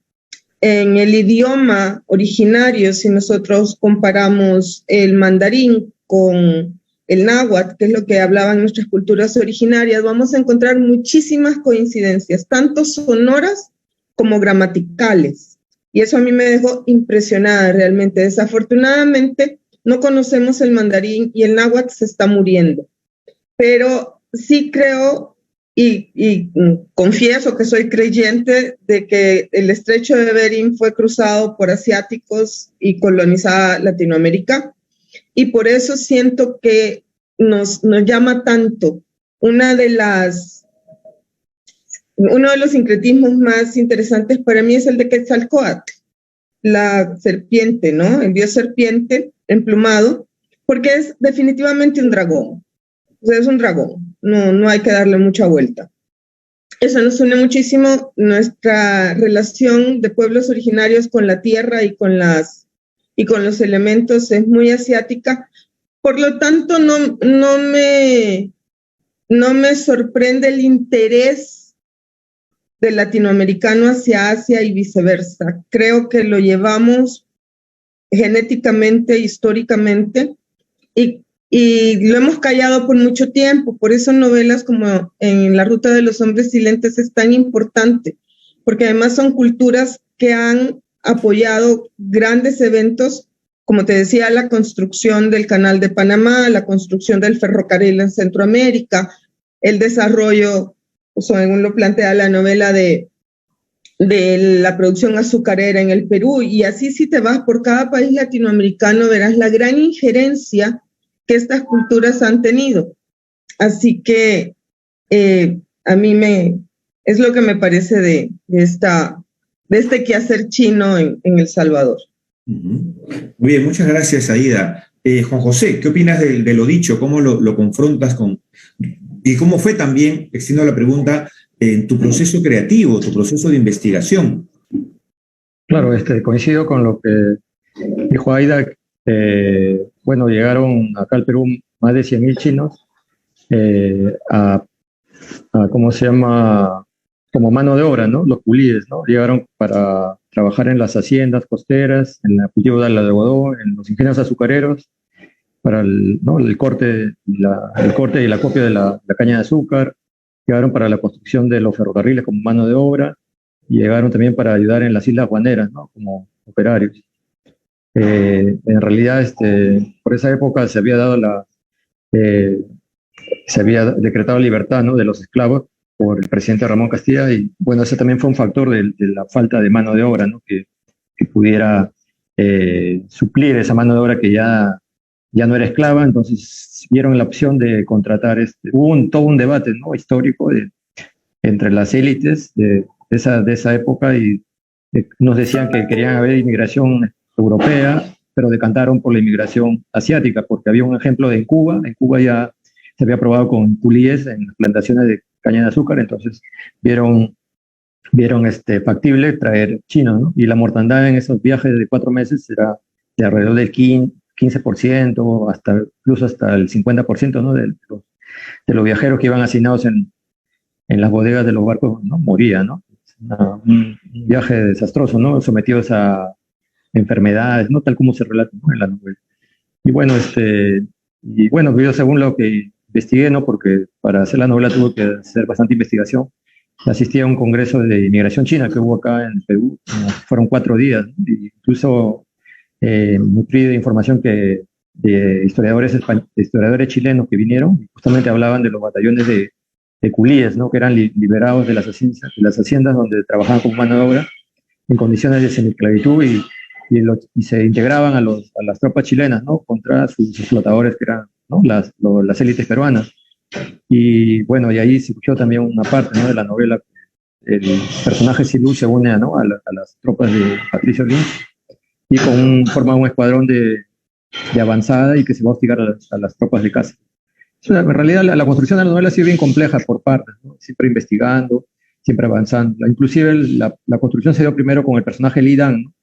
[SPEAKER 6] el idioma originario. Si nosotros comparamos el mandarín con el náhuatl, que es lo que hablaban nuestras culturas originarias, vamos a encontrar muchísimas coincidencias, tanto sonoras como gramaticales. Y eso a mí me dejó impresionada realmente. Desafortunadamente, no conocemos el mandarín y el náhuatl se está muriendo. Pero sí creo y confieso que soy creyente de que el estrecho de Bering fue cruzado por asiáticos y colonizada Latinoamérica. Y por eso siento que nos llama tanto. Uno de los sincretismos más interesantes para mí es el de Quetzalcóatl, la serpiente, ¿no? El dios serpiente emplumado, porque es definitivamente un dragón. O sea, es un dragón, no hay que darle mucha vuelta. Eso nos une muchísimo. Nuestra relación de pueblos originarios con la tierra y con los elementos es muy asiática. Por lo tanto, no me sorprende el interés del latinoamericano hacia Asia y viceversa. Creo que lo llevamos genéticamente, históricamente, y lo hemos callado por mucho tiempo. Por eso novelas como En la ruta de los hombres silentes es tan importante, porque además son culturas que han apoyado grandes eventos, como te decía, la construcción del canal de Panamá, la construcción del ferrocarril en Centroamérica, el desarrollo, según lo plantea la novela, de la producción azucarera en el Perú. Y así, si te vas por cada país latinoamericano, verás la gran injerencia que estas culturas han tenido. Así que a mí es lo que me parece de este quehacer chino en El Salvador.
[SPEAKER 1] Muy bien, muchas gracias, Aida. Juan José, ¿qué opinas de lo dicho? ¿Cómo lo confrontas y cómo fue también, extiendo la pregunta, en tu proceso creativo, tu proceso de investigación?
[SPEAKER 8] Claro, coincido con lo que dijo Aida. Bueno, llegaron acá al Perú más de 100.000 chinos ¿cómo se llama? Como mano de obra, ¿no? Los culíes, ¿no? Llegaron para trabajar en las haciendas costeras, en el cultivo del algodón, en los ingenios azucareros, para el corte y el acopio de la caña de azúcar. Llegaron para la construcción de los ferrocarriles como mano de obra y llegaron también para ayudar en las islas guaneras, ¿no? Como operarios. En realidad, por esa época se había decretado libertad, ¿no? De los esclavos por el presidente Ramón Castilla, y bueno, ese también fue un factor de la falta de mano de obra, ¿no? Que pudiera suplir esa mano de obra que ya no era esclava. Entonces vieron la opción de contratar, hubo todo un debate, ¿no? Histórico entre las élites de esa época, y nos decían que querían haber inmigración europea, pero decantaron por la inmigración asiática, porque había un ejemplo en Cuba ya se había probado con culíes en las plantaciones de caña de azúcar. Entonces vieron factible traer chinos, ¿no? Y la mortandad en esos viajes de 4 meses era de alrededor del 15%, incluso hasta el 50%, ¿no? De los viajeros que iban asignados en las bodegas de los barcos, ¿no? Morían, ¿no? Un viaje desastroso, ¿no? Sometidos a enfermedades, ¿no? Tal como se relata, ¿no? En la novela. Y bueno, yo según lo que investigué, ¿no? Porque para hacer la novela tuve que hacer bastante investigación. Asistí a un congreso de inmigración china que hubo acá en Perú. Fueron 4 días, ¿no? Y incluso nutrí de información de historiadores chilenos que vinieron y justamente hablaban de los batallones de culíes, ¿no? Que eran liberados de las haciendas donde trabajaban como mano de obra en condiciones de semiesclavitud, y se integraban a las tropas chilenas, ¿no? Contra sus explotadores, que eran, ¿no? las élites peruanas. Y bueno, y ahí se escuchó también una parte, ¿no? De la novela. El personaje Silú se une, ¿no? a las tropas de Patricio Lynch, y forma un escuadrón de avanzada, y que se va a hostigar a las tropas de Cáceres. En realidad la construcción de la novela ha sido bien compleja por partes, ¿no? Siempre investigando, siempre avanzando. Inclusive la construcción se dio primero con el personaje Li Dan, ¿no?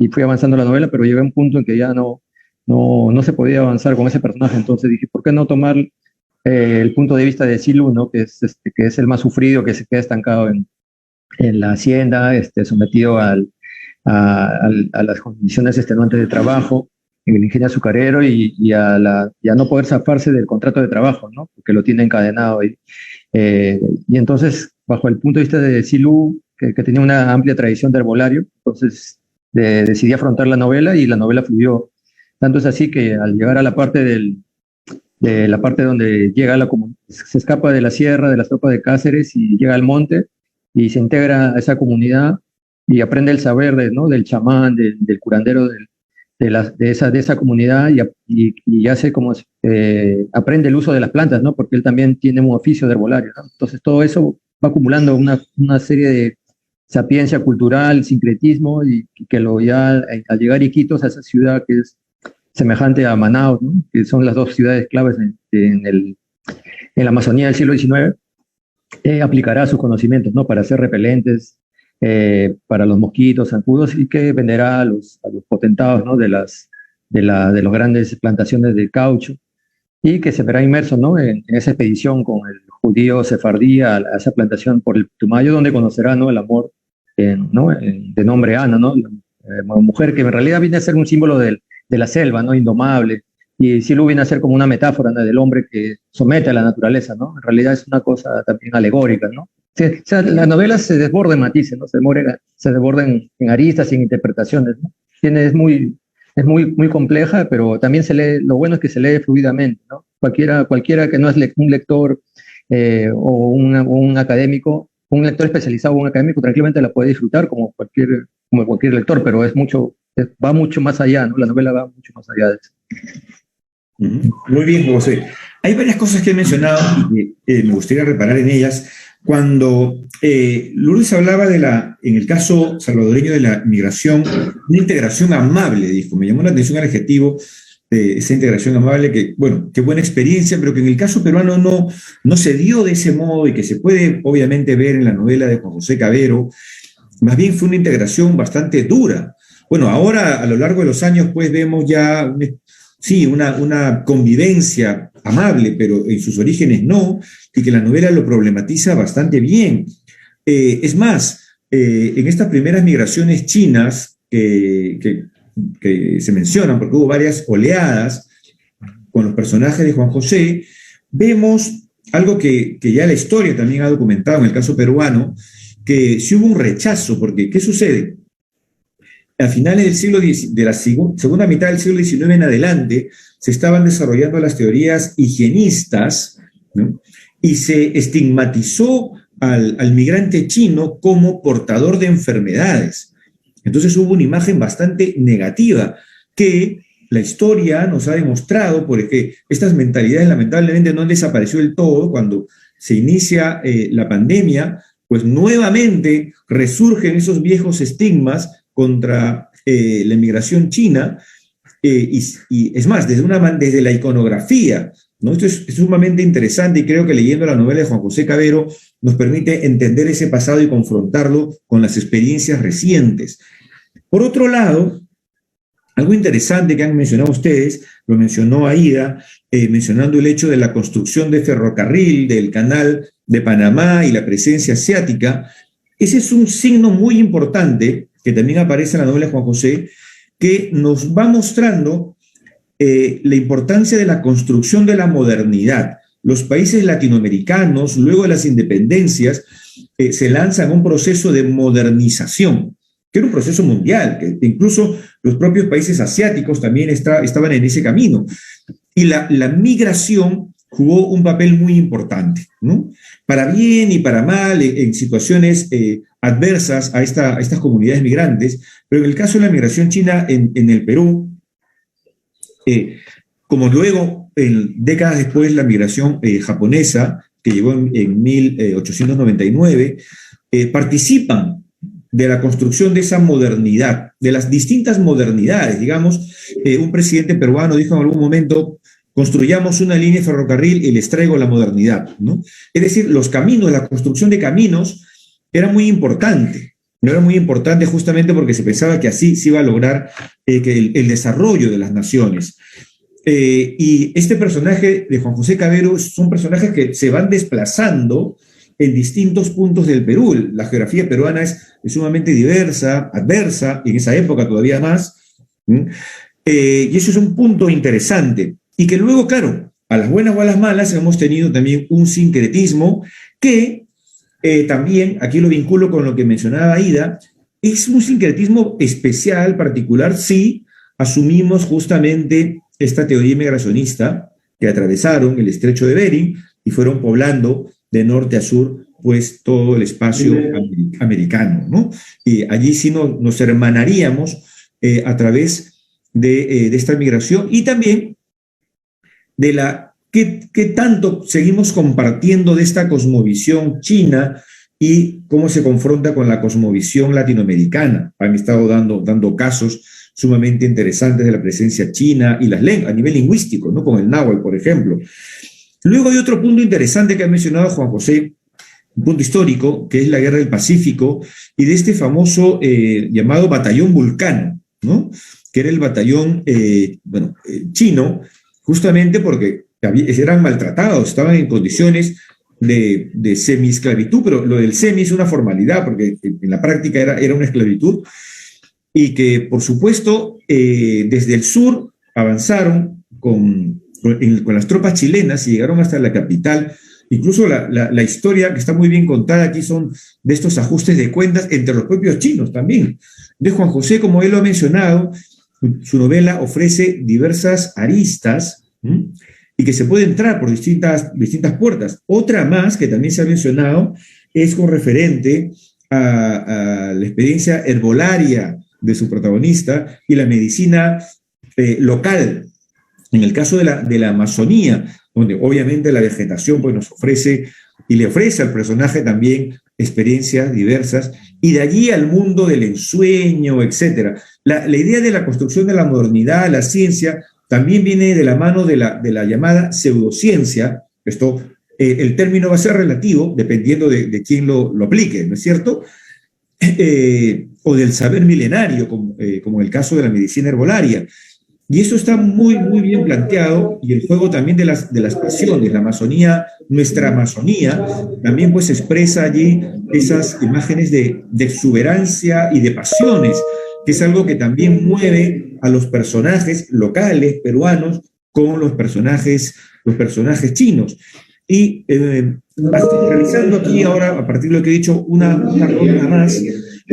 [SPEAKER 8] Y fui avanzando la novela, pero llegué a un punto en que ya no se podía avanzar con ese personaje. Entonces dije, ¿por qué no tomar el punto de vista de Silú, ¿no? Que es el más sufrido, que se queda estancado en la hacienda, sometido a las condiciones extenuantes de trabajo en el ingenio azucarero, y a no poder zafarse del contrato de trabajo, ¿no? Porque lo tiene encadenado ahí. Y entonces, bajo el punto de vista de Silú, que tenía una amplia tradición de herbolario, entonces decidí afrontar la novela, y la novela fluyó. Tanto es así que al llegar a la parte donde se escapa de la sierra, de las tropas de Cáceres, y llega al monte, y se integra a esa comunidad, y aprende el saber del chamán, del curandero de esa comunidad, y hace como aprende el uso de las plantas, ¿no? Porque él también tiene un oficio de herbolario, ¿no? Entonces todo eso va acumulando una serie de sapiencia cultural, sincretismo, y que al llegar Iquitos, a esa ciudad que es semejante a Manaos, ¿no? Que son las 2 ciudades claves en la Amazonía del siglo XIX, aplicará sus conocimientos, ¿no? Para hacer repelentes para los mosquitos, zancudos, y que venderá a los potentados, ¿no? de las grandes plantaciones de caucho, y que se verá inmerso, ¿no? en esa expedición con el judío sefardí a esa plantación por el Putumayo, donde conocerá, ¿no? El amor, ¿no? De nombre Ana, ¿no? Mujer que en realidad viene a ser un símbolo de la selva, ¿no? Indomable, y Silú viene a ser como una metáfora, ¿no? Del hombre que somete a la naturaleza, ¿no? En realidad es una cosa también alegórica, ¿no? O sea, la novela se desborda en matices, ¿no? Se desborda en aristas y en interpretaciones, ¿no? Es muy compleja, pero también se lee, lo bueno es que se lee fluidamente, ¿no? Cualquiera que no es un lector o un académico, un lector especializado o un académico, tranquilamente la puede disfrutar como cualquier lector, pero va mucho más allá, ¿no? La novela va mucho más allá de eso.
[SPEAKER 1] Muy bien, José. Hay varias cosas que he mencionado y que me gustaría reparar en ellas. Cuando Lourdes hablaba en el caso salvadoreño de la migración, una integración amable, dijo. Me llamó la atención el adjetivo de esa integración amable, que, bueno, qué buena experiencia, pero que en el caso peruano no se dio de ese modo, y que se puede obviamente ver en la novela de Juan José Cabero. Más bien fue una integración bastante dura. Bueno, ahora a lo largo de los años pues vemos ya una convivencia amable, pero en sus orígenes no, y que la novela lo problematiza bastante bien. Es más, en estas primeras migraciones chinas que se mencionan, porque hubo varias oleadas con los personajes de Juan José, vemos algo que ya la historia también ha documentado en el caso peruano, que sí hubo un rechazo, porque ¿qué sucede? A finales del siglo XIX, de la segunda mitad del siglo XIX en adelante, se estaban desarrollando las teorías higienistas, ¿no? Y se estigmatizó al migrante chino como portador de enfermedades. Entonces hubo una imagen bastante negativa que la historia nos ha demostrado, porque estas mentalidades lamentablemente no han desaparecido del todo. Cuando se inicia la pandemia, pues nuevamente resurgen esos viejos estigmas contra la inmigración china, y es más, desde la iconografía, ¿no? Esto es sumamente interesante, y creo que leyendo la novela de Juan José Cavero nos permite entender ese pasado y confrontarlo con las experiencias recientes. Por otro lado, algo interesante que han mencionado ustedes, lo mencionó Aida, mencionando el hecho de la construcción de ferrocarril, del canal de Panamá y la presencia asiática. Ese es un signo muy importante que también aparece en la novela de Juan José, que nos va mostrando la importancia de la construcción de la modernidad. Los países latinoamericanos, luego de las independencias, se lanzan a un proceso de modernización, que era un proceso mundial, que incluso los propios países asiáticos también estaban en ese camino. Y la migración jugó un papel muy importante, ¿no? Para bien y para mal, en situaciones adversas a estas comunidades migrantes, pero en el caso de la migración china en el Perú, como luego, décadas después, la migración japonesa, que llegó en 1899, participan de la construcción de esa modernidad, de las distintas modernidades. Digamos, un presidente peruano dijo en algún momento: construyamos una línea de ferrocarril y les traigo la modernidad, ¿no? Es decir, los caminos, la construcción de caminos era muy importante. No era muy importante justamente porque se pensaba que así se iba a lograr que el desarrollo de las naciones. Y este personaje de Juan José Cavero son personajes que se van desplazando en distintos puntos del Perú. La geografía peruana es sumamente diversa, adversa, y en esa época todavía más. Y eso es un punto interesante. Y que luego, claro, a las buenas o a las malas, hemos tenido también un sincretismo que también, aquí lo vinculo con lo que mencionaba Aida, es un sincretismo especial, particular, si asumimos justamente esta teoría migracionista que atravesaron el estrecho de Bering y fueron poblando de norte a sur pues todo el espacio americano, ¿no? Y allí sí nos hermanaríamos a través de esta migración, y también de qué tanto seguimos compartiendo de esta cosmovisión china y cómo se confronta con la cosmovisión latinoamericana. Han estado dando casos sumamente interesantes de la presencia china y las lenguas a nivel lingüístico, ¿no? Con el náhuatl, por ejemplo. Luego hay otro punto interesante que ha mencionado Juan José, un punto histórico, que es la Guerra del Pacífico, y de este famoso llamado Batallón Vulcano, ¿no? Que era el batallón chino, justamente porque eran maltratados, estaban en condiciones de semi-esclavitud, pero lo del semi es una formalidad, porque en la práctica era una esclavitud, y que, por supuesto, desde el sur avanzaron con las tropas chilenas y llegaron hasta la capital. Incluso la historia que está muy bien contada aquí son de estos ajustes de cuentas entre los propios chinos también. De Juan José, como él lo ha mencionado, su novela ofrece diversas aristas, y que se puede entrar por distintas puertas. Otra más que también se ha mencionado es con referente a la experiencia herbolaria de su protagonista y la medicina local. En el caso de la Amazonía, donde obviamente la vegetación pues, nos ofrece y le ofrece al personaje también experiencias diversas, y de allí al mundo del ensueño, etc. La idea de la construcción de la modernidad, la ciencia, también viene de la mano de la llamada pseudociencia. Esto, el término va a ser relativo dependiendo de quién lo aplique, ¿no es cierto? O del saber milenario, como en el caso de la medicina herbolaria. Y eso está muy, muy bien planteado, y el juego también de las pasiones, la Amazonía, nuestra Amazonía, también pues expresa allí esas imágenes de exuberancia y de pasiones, que es algo que también mueve a los personajes locales peruanos con los personajes chinos. Y realizando aquí ahora, a partir de lo que he dicho, una ronda más,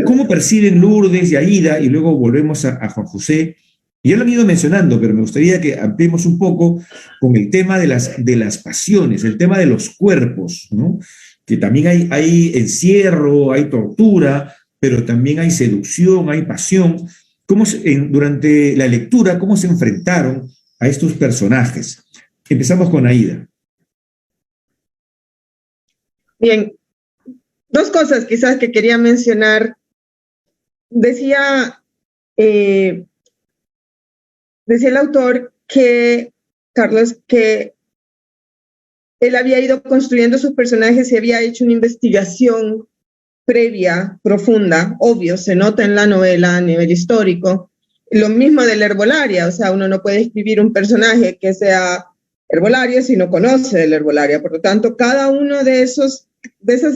[SPEAKER 1] ¿cómo perciben Lourdes y Aída? Y luego volvemos a Juan José. Ya lo han ido mencionando, pero me gustaría que ampliemos un poco con el tema de las pasiones, el tema de los cuerpos, ¿no? Que también hay encierro, hay tortura, pero también hay seducción, hay pasión. Durante la lectura, cómo se enfrentaron a estos personajes? Empezamos con Aída.
[SPEAKER 6] Bien, dos cosas quizás que quería mencionar. Decía el autor Carlos, que él había ido construyendo sus personajes y había hecho una investigación previa, profunda, obvio, se nota en la novela a nivel histórico. Lo mismo de la herbolaria, o sea, uno no puede escribir un personaje que sea herbolario si no conoce de la herbolaria. Por lo tanto, cada uno de esas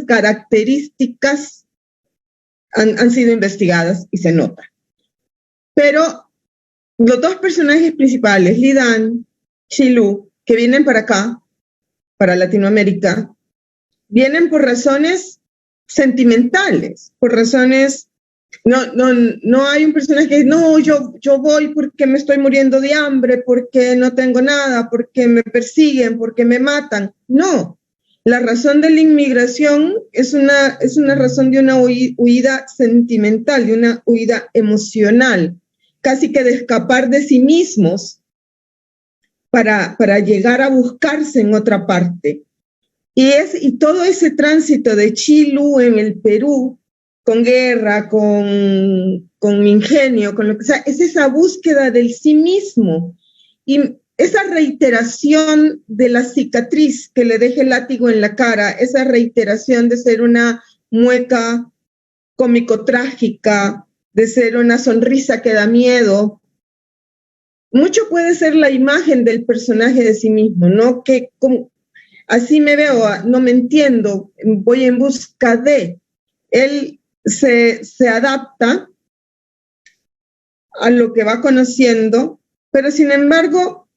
[SPEAKER 6] características han sido investigadas y se nota. Pero los dos personajes principales, Lidan, Chilú, que vienen para acá, para Latinoamérica, vienen por razones sentimentales, por razones. No hay un personaje que no, yo voy porque me estoy muriendo de hambre, porque no tengo nada, porque me persiguen, porque me matan. No, la razón de la inmigración es una razón de una huida sentimental, de una huida emocional, casi que de escapar de sí mismos para llegar a buscarse en otra parte. Y todo ese tránsito de Chilú en el Perú, con guerra, con ingenio, con lo que sea, es esa búsqueda del sí mismo. Y esa reiteración de la cicatriz que le deja el látigo en la cara, esa reiteración de ser una mueca cómico-trágica, de ser una sonrisa que da miedo, mucho puede ser la imagen del personaje de sí mismo, ¿no? Que así me veo, no me entiendo, voy en busca de. Él se adapta a lo que va conociendo, pero sin embargo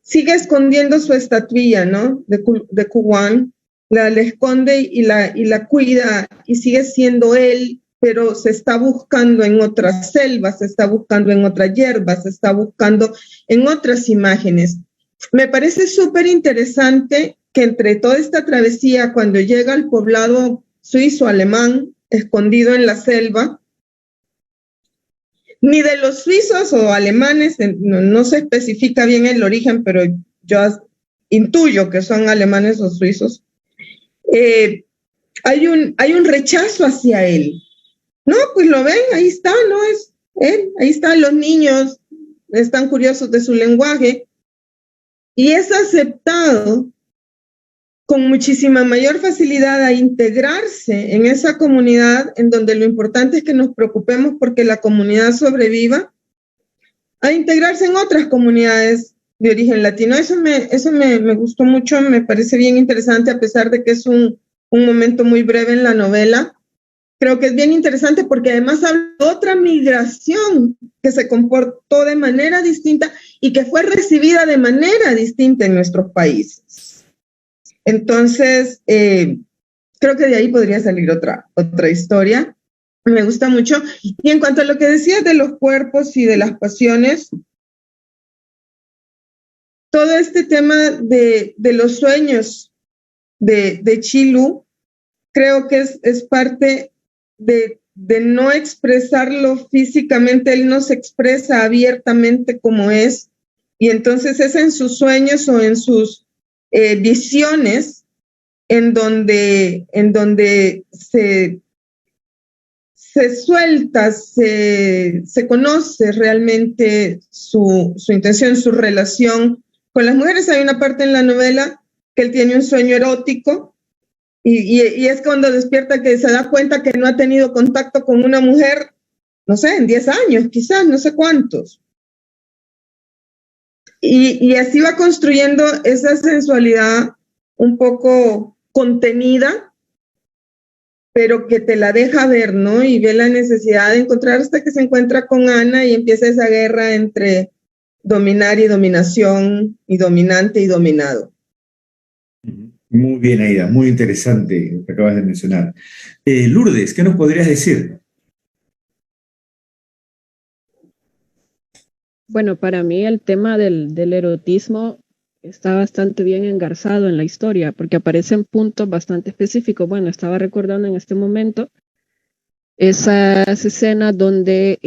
[SPEAKER 6] sigue escondiendo su estatuilla, ¿no? De Kuwan, la esconde y la cuida, y sigue siendo él, pero se está buscando en otras selvas, se está buscando en otras hierbas, se está buscando en otras imágenes. Me parece súper interesante que entre toda esta travesía, cuando llega al poblado suizo-alemán, escondido en la selva, ni de los suizos o alemanes, no se especifica bien el origen, pero yo intuyo que son alemanes o suizos, hay un rechazo hacia él. No, pues lo ven, ahí está, no es él, ahí están los niños, están curiosos de su lenguaje, y es aceptado con muchísima mayor facilidad a integrarse en esa comunidad, en donde lo importante es que nos preocupemos porque la comunidad sobreviva, a integrarse en otras comunidades de origen latino. Eso me gustó mucho, me parece bien interesante, a pesar de que es un momento muy breve en la novela. Creo que es bien interesante porque además habla de otra migración que se comportó de manera distinta y que fue recibida de manera distinta en nuestros países. Entonces, creo que de ahí podría salir otra historia. Me gusta mucho. Y en cuanto a lo que decías de los cuerpos y de las pasiones, todo este tema de los sueños de Chilú, creo que es parte de no expresarlo físicamente. Él no se expresa abiertamente como es, y entonces es en sus sueños o en sus visiones en donde se suelta, se conoce realmente su intención, su relación con las mujeres. Hay una parte en la novela que él tiene un sueño erótico, y es cuando despierta que se da cuenta que no ha tenido contacto con una mujer, no sé, en 10 años, quizás, no sé cuántos. Y así va construyendo esa sensualidad un poco contenida, pero que te la deja ver, ¿no? Y ve la necesidad de encontrar hasta que se encuentra con Ana y empieza esa guerra entre dominar y dominación, y dominante y dominado.
[SPEAKER 1] Muy bien, Aida, muy interesante lo que acabas de mencionar. Lourdes, ¿qué nos podrías decir?
[SPEAKER 7] Bueno, para mí el tema del erotismo está bastante bien engarzado en la historia, porque aparecen puntos bastante específicos. Bueno, estaba recordando en este momento esas escenas donde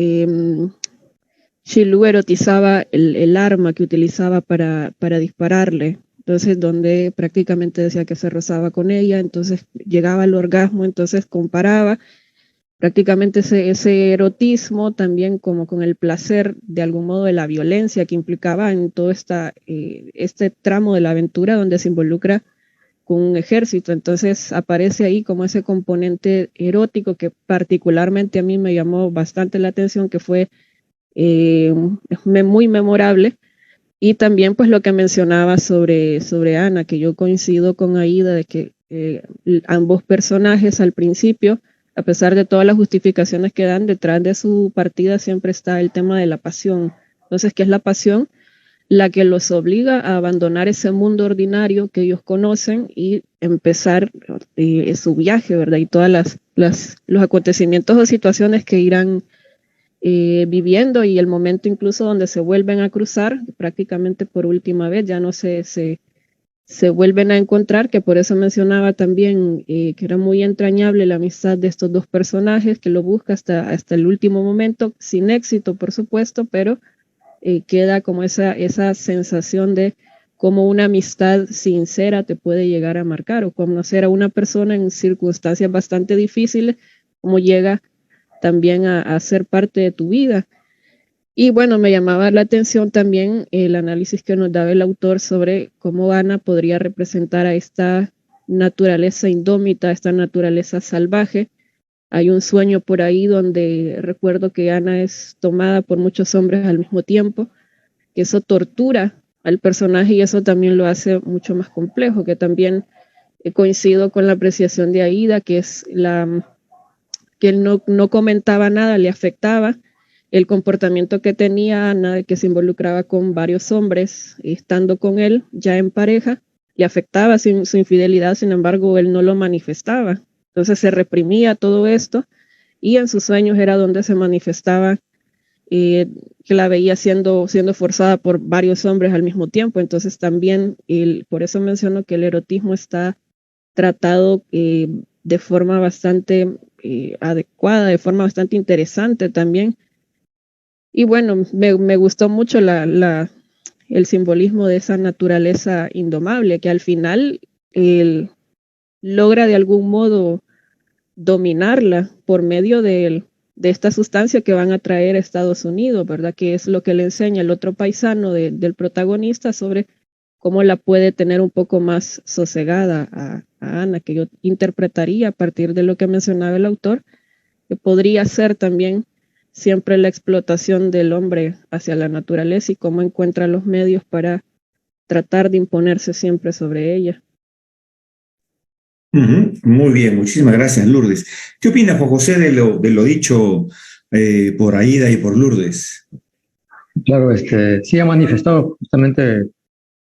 [SPEAKER 7] Shilu erotizaba el arma que utilizaba para dispararle. Entonces, donde prácticamente decía que se rozaba con ella, entonces llegaba al orgasmo, entonces comparaba prácticamente ese erotismo también como con el placer de algún modo de la violencia que implicaba en todo este tramo de la aventura donde se involucra con un ejército. Entonces aparece ahí como ese componente erótico que particularmente a mí me llamó bastante la atención, que fue muy memorable. Y también pues lo que mencionaba sobre Ana, que yo coincido con Aida de que ambos personajes al principio, a pesar de todas las justificaciones que dan, detrás de su partida siempre está el tema de la pasión. Entonces, ¿qué es la pasión? La que los obliga a abandonar ese mundo ordinario que ellos conocen y empezar su viaje, ¿verdad? Y todas los acontecimientos o situaciones que irán viviendo, y el momento incluso donde se vuelven a cruzar prácticamente por última vez, ya no se vuelven a encontrar, que por eso mencionaba también que era muy entrañable la amistad de estos dos personajes, que lo busca hasta el último momento, sin éxito por supuesto, pero queda como esa sensación de cómo una amistad sincera te puede llegar a marcar, o conocer a una persona en circunstancias bastante difíciles, cómo llega también a ser parte de tu vida. Y bueno, me llamaba la atención también el análisis que nos daba el autor sobre cómo Ana podría representar a esta naturaleza indómita, esta naturaleza salvaje. Hay un sueño por ahí donde recuerdo que Ana es tomada por muchos hombres al mismo tiempo, que eso tortura al personaje y eso también lo hace mucho más complejo, que también coincido con la apreciación de Aida, que es que él no comentaba nada, le afectaba el comportamiento que tenía Ana, que se involucraba con varios hombres, estando con él ya en pareja, le afectaba su infidelidad, sin embargo, él no lo manifestaba. Entonces se reprimía todo esto y en sus sueños era donde se manifestaba que la veía siendo forzada por varios hombres al mismo tiempo. Entonces también, por eso menciono que el erotismo está tratado de forma bastante adecuada, de forma bastante interesante también. Y bueno, me gustó mucho el simbolismo de esa naturaleza indomable, que al final logra de algún modo dominarla por medio de esta sustancia que van a traer a Estados Unidos, ¿verdad? Que es lo que le enseña el otro paisano del protagonista sobre cómo la puede tener un poco más sosegada a Ana, que yo interpretaría a partir de lo que mencionaba el autor, que podría ser también siempre la explotación del hombre hacia la naturaleza y cómo encuentra los medios para tratar de imponerse siempre sobre ella.
[SPEAKER 1] Muy bien, muchísimas gracias, Lourdes. ¿Qué opina Juan José de lo dicho por Aida y por Lourdes?
[SPEAKER 8] Claro, sí ha manifestado justamente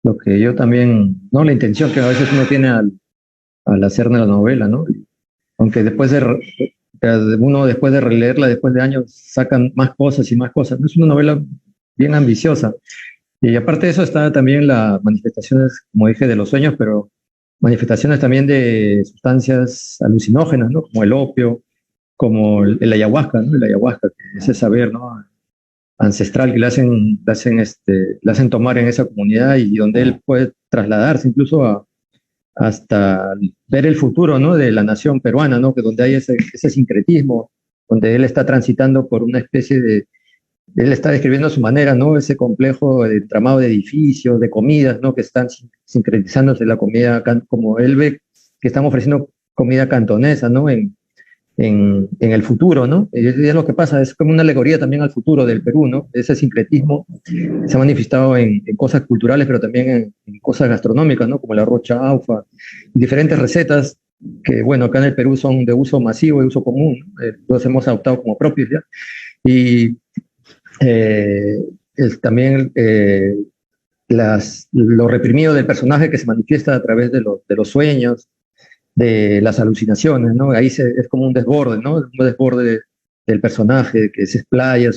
[SPEAKER 8] lo que yo también, ¿no? La intención que a veces uno tiene al hacer la novela, ¿no? Aunque después de releerla, después de años, sacan más cosas y más cosas. Es una novela bien ambiciosa. Y aparte de eso está también las manifestaciones, como dije, de los sueños, pero manifestaciones también de sustancias alucinógenas, ¿no? Como el opio, como el ayahuasca, ¿no? El ayahuasca, que es ese saber, ¿no? Ancestral que le hacen tomar en esa comunidad y donde él puede trasladarse incluso hasta ver el futuro, ¿no? De la nación peruana, ¿no? Que donde hay ese sincretismo, donde él está transitando por una especie de, él está describiendo a su manera, ¿no? Ese complejo de entramado de edificios, de comidas, ¿no? Que están sincretizándose la comida, como él ve que están ofreciendo comida cantonesa, ¿no? En en el futuro, ¿no? Es lo que pasa, es como una alegoría también al futuro del Perú, ¿no? Ese sincretismo se ha manifestado en cosas culturales, pero también en cosas gastronómicas, ¿no? Como la rocha aufa, y diferentes recetas que, bueno, acá en el Perú son de uso masivo, de uso común, ¿no? Los hemos adoptado como propios ya. Y también lo reprimido del personaje que se manifiesta a través de los sueños, de las alucinaciones, ¿no? Ahí es como un desborde, ¿no? Un desborde del personaje que se explaya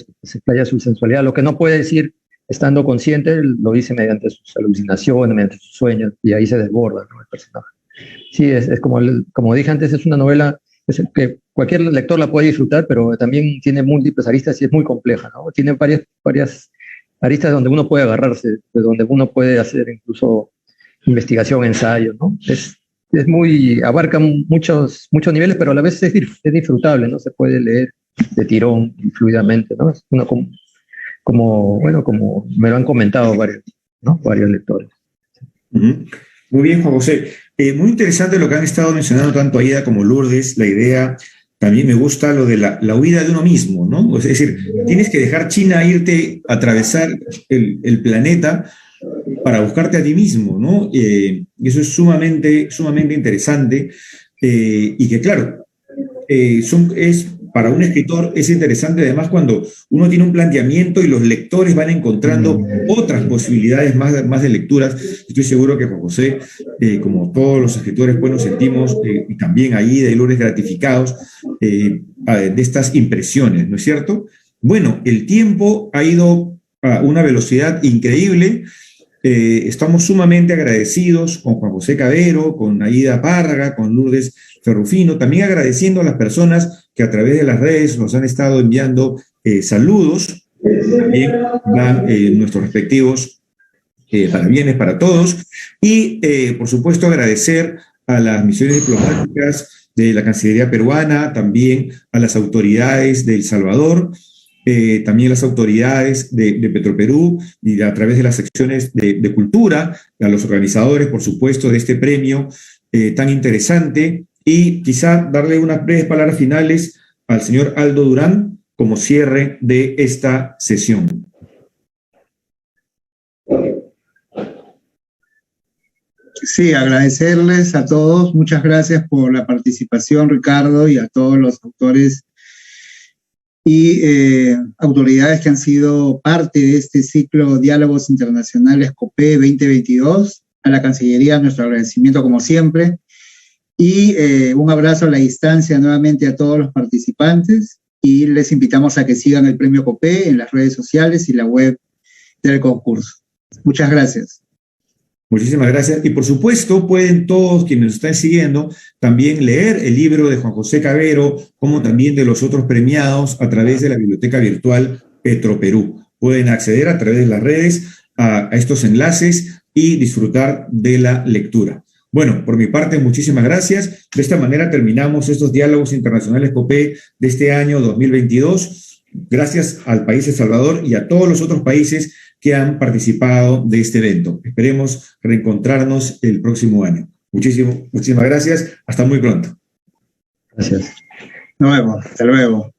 [SPEAKER 8] su sensualidad. Lo que no puede decir estando consciente, lo dice mediante sus alucinaciones, mediante sus sueños, y ahí se desborda, ¿no? El personaje. Sí, es como dije antes, es una novela que cualquier lector la puede disfrutar, pero también tiene múltiples aristas y es muy compleja, ¿no? Tiene varias aristas donde uno puede agarrarse, de donde uno puede hacer incluso investigación, ensayo, ¿no? Abarca muchos niveles, pero a la vez es disfrutable, ¿no? Se puede leer de tirón y fluidamente, ¿no? Es uno como me lo han comentado varios lectores.
[SPEAKER 1] Uh-huh. Muy bien, Juan José. Muy interesante lo que han estado mencionando tanto Aida como Lourdes, la idea, también me gusta lo de la huida de uno mismo, ¿no? Es decir, tienes que dejar China, irte a atravesar el planeta para buscarte a ti mismo, ¿no? Y eso es sumamente interesante y que, claro, para un escritor es interesante además cuando uno tiene un planteamiento y los lectores van encontrando otras posibilidades más de lecturas. Estoy seguro que Juan José, como todos los escritores, pues nos sentimos, y también Aida y Lourdes, gratificados de estas impresiones, ¿no es cierto? Bueno, el tiempo ha ido a una velocidad increíble. Estamos sumamente agradecidos con Juan José Cavero, con Aida Párraga, con Lourdes Ferrufino, también agradeciendo a las personas que a través de las redes nos han estado enviando saludos, también van nuestros respectivos parabienes para todos, y por supuesto agradecer a las misiones diplomáticas de la Cancillería peruana, también a las autoridades de El Salvador, también las autoridades de Petroperú y a través de las secciones de cultura, a los organizadores, por supuesto, de este premio tan interesante, y quizá darle unas breves palabras finales al señor Aldo Durán como cierre de esta sesión.
[SPEAKER 5] Sí, agradecerles a todos. Muchas gracias por la participación, Ricardo, y a todos los autores y autoridades que han sido parte de este ciclo Diálogos Internacionales COPE 2022. A la Cancillería, nuestro agradecimiento como siempre. Y un abrazo a la distancia nuevamente a todos los participantes. Y les invitamos a que sigan el premio COPE en las redes sociales y la web del concurso. Muchas gracias.
[SPEAKER 1] Muchísimas gracias. Y por supuesto, pueden todos quienes nos están siguiendo también leer el libro de Juan José Cavero, como también de los otros premiados a través de la biblioteca virtual Petroperú. Pueden acceder a través de las redes a estos enlaces y disfrutar de la lectura. Bueno, por mi parte, muchísimas gracias. De esta manera terminamos estos diálogos internacionales COPE de este año 2022. Gracias al país de El Salvador y a todos los otros países que han participado de este evento. Esperemos reencontrarnos el próximo año. Muchísimas gracias. Hasta muy pronto.
[SPEAKER 8] Gracias.
[SPEAKER 5] Nos vemos. Hasta luego.